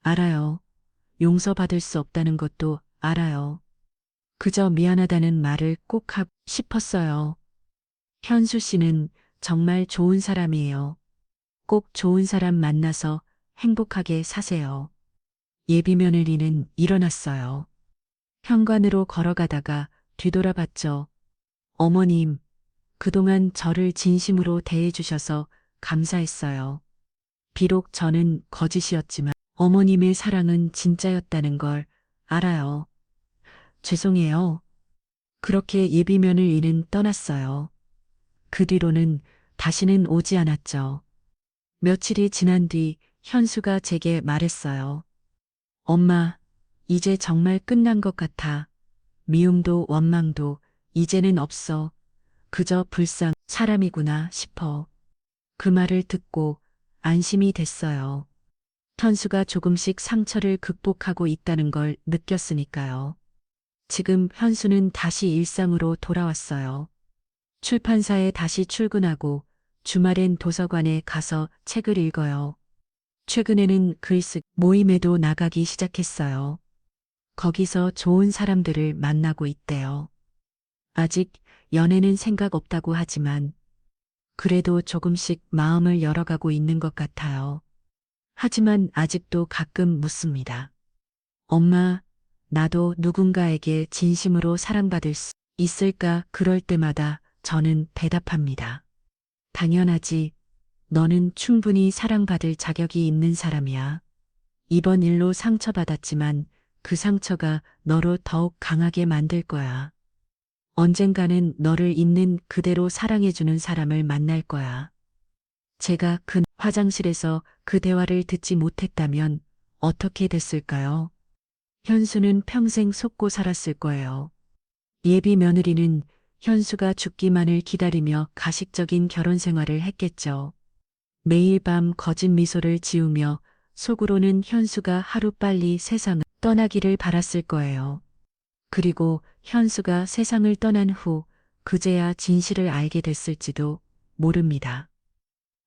알아요. 용서받을 수 없다는 것도 알아요. 그저 미안하다는 말을 꼭 하고 싶었어요. 현수 씨는 정말 좋은 사람이에요. 꼭 좋은 사람 만나서 행복하게 사세요. 예비며느리는 일어났어요. 현관으로 걸어가다가 뒤돌아봤죠. 어머님, 그동안 저를 진심으로 대해주셔서 감사했어요. 비록 저는 거짓이었지만 어머님의 사랑은 진짜였다는 걸 알아요. 죄송해요. 그렇게 예비면을 잃은 떠났어요. 그 뒤로는 다시는 오지 않았죠. 며칠이 지난 뒤 현수가 제게 말했어요. 엄마, 이제 정말 끝난 것 같아. 미움도 원망도 이제는 없어. 그저 불쌍 사람이구나 싶어. 그 말을 듣고 안심이 됐어요. 현수가 조금씩 상처를 극복하고 있다는 걸 느꼈으니까요. 지금 현수는 다시 일상으로 돌아왔어요. 출판사에 다시 출근하고 주말엔 도서관에 가서 책을 읽어요. 최근에는 글쓰기 모임에도 나가기 시작했어요. 거기서 좋은 사람들을 만나고 있대요. 아직 연애는 생각 없다고 하지만 그래도 조금씩 마음을 열어가고 있는 것 같아요. 하지만 아직도 가끔 묻습니다. 엄마, 나도 누군가에게 진심으로 사랑받을 수 있을까? 그럴 때마다 저는 대답합니다. 당연하지. 너는 충분히 사랑받을 자격이 있는 사람이야. 이번 일로 상처받았지만 그 상처가 너로 더욱 강하게 만들 거야. 언젠가는 너를 있는 그대로 사랑해주는 사람을 만날 거야. 제가 그 화장실에서 그 대화를 듣지 못했다면 어떻게 됐을까요? 현수는 평생 속고 살았을 거예요. 예비 며느리는 현수가 죽기만을 기다리며 가식적인 결혼 생활을 했겠죠. 매일 밤 거짓 미소를 지으며 속으로는 현수가 하루빨리 세상을 떠나기를 바랐을 거예요. 그리고 현수가 세상을 떠난 후 그제야 진실을 알게 됐을지도 모릅니다.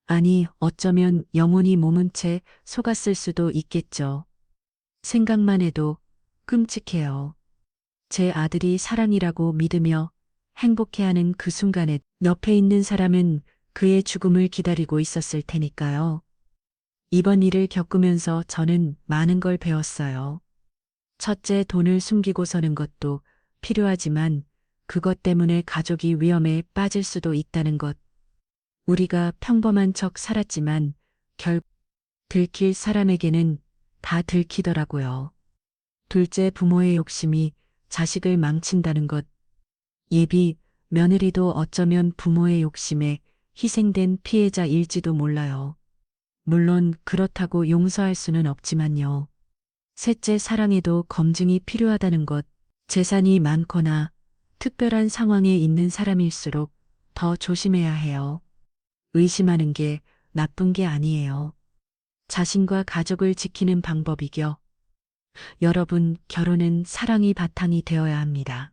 아니, 어쩌면 영원히 몸은 채 속았을 수도 있겠죠. 생각만 해도 끔찍해요. 제 아들이 사랑이라고 믿으며 행복해하는 그 순간에 옆에 있는 사람은 그의 죽음을 기다리고 있었을 테니까요. 이번 일을 겪으면서 저는 많은 걸 배웠어요. 첫째, 돈을 숨기고 서는 것도 필요하지만 그것 때문에 가족이 위험에 빠질 수도 있다는 것. 우리가 평범한 척 살았지만 결국 들킬 사람에게는 다 들키더라고요. 둘째, 부모의 욕심이 자식을 망친다는 것. 예비 며느리도 어쩌면 부모의 욕심에 희생된 피해자일지도 몰라요. 물론 그렇다고 용서할 수는 없지만요. 셋째, 사랑에도 검증이 필요하다는 것. 재산이 많거나 특별한 상황에 있는 사람일수록 더 조심해야 해요. 의심하는 게 나쁜 게 아니에요. 자신과 가족을 지키는 방법이죠. 여러분, 결혼은 사랑이 바탕이 되어야 합니다.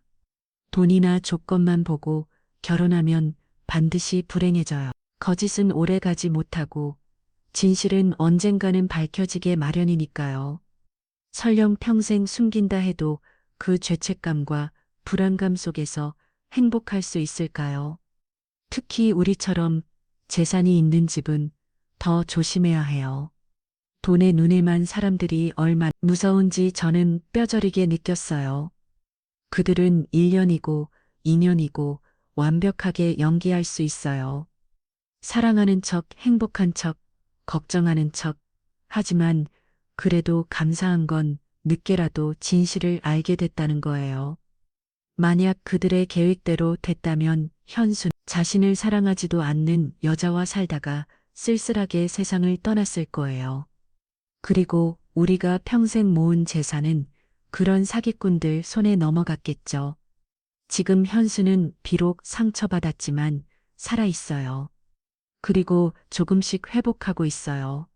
돈이나 조건만 보고 결혼하면 반드시 불행해져요. 거짓은 오래 가지 못하고 진실은 언젠가는 밝혀지게 마련이니까요. 설령 평생 숨긴다 해도 그 죄책감과 불안감 속에서 행복할 수 있을까요? 특히 우리처럼 재산이 있는 집은 더 조심해야 해요. 돈의 눈에만 사람들이 얼마나 무서운지 저는 뼈저리게 느꼈어요. 그들은 1년이고 2년이고 완벽하게 연기할 수 있어요. 사랑하는 척, 행복한 척, 걱정하는 척. 하지만 그래도 감사한 건 늦게라도 진실을 알게 됐다는 거예요. 만약 그들의 계획대로 됐다면 현수는 자신을 사랑하지도 않는 여자와 살다가 쓸쓸하게 세상을 떠났을 거예요. 그리고 우리가 평생 모은 재산은 그런 사기꾼들 손에 넘어갔겠죠. 지금 현수는 비록 상처받았지만 살아있어요. 그리고 조금씩 회복하고 있어요.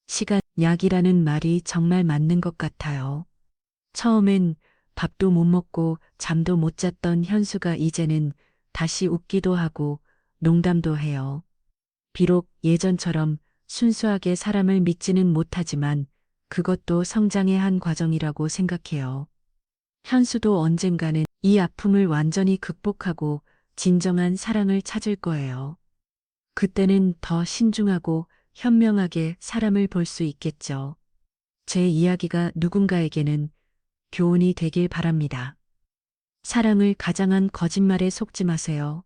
시간, 약이라는 말이 정말 맞는 것 같아요. 처음엔 밥도 못 먹고 잠도 못 잤던 현수가 이제는 다시 웃기도 하고 농담도 해요. 비록 예전처럼 순수하게 사람을 믿지는 못하지만 그것도 성장의 한 과정이라고 생각해요. 현수도 언젠가는 이 아픔을 완전히 극복하고 진정한 사랑을 찾을 거예요. 그때는 더 신중하고 현명하게 사람을 볼 수 있겠죠. 제 이야기가 누군가에게는 교훈이 되길 바랍니다. 사랑을 가장한 거짓말에 속지 마세요.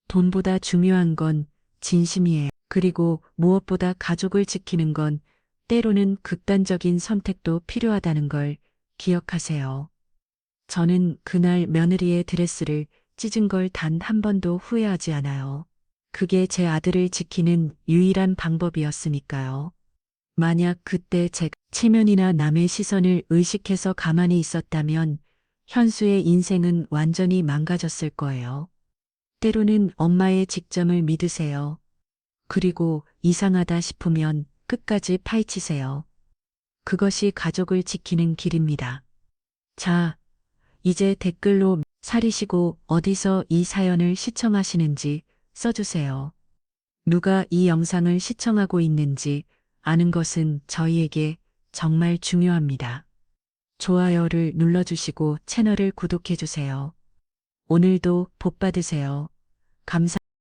돈보다 중요한 건 진심이에요. 그리고 무엇보다 가족을 지키는 건 때로는 극단적인 선택도 필요하다는 걸 기억하세요. 저는 그날 며느리의 드레스를 찢은 걸 단 한 번도 후회하지 않아요. 그게 제 아들을 지키는 유일한 방법이었으니까요. 만약 그때 제가 체면이나 남의 시선을 의식해서 가만히 있었다면 현수의 인생은 완전히 망가졌을 거예요. 때로는 엄마의 직점을 믿으세요. 그리고 이상하다 싶으면 끝까지 파헤치세요. 그것이 가족을 지키는 길입니다. 자, 이제 댓글로 사리시고 어디서 이 사연을 시청하시는지 써주세요. 누가 이 영상을 시청하고 있는지 아는 것은 저희에게 정말 중요합니다. 좋아요를 눌러주시고 채널을 구독해주세요. 오늘도 복 받으세요. 감사합니다.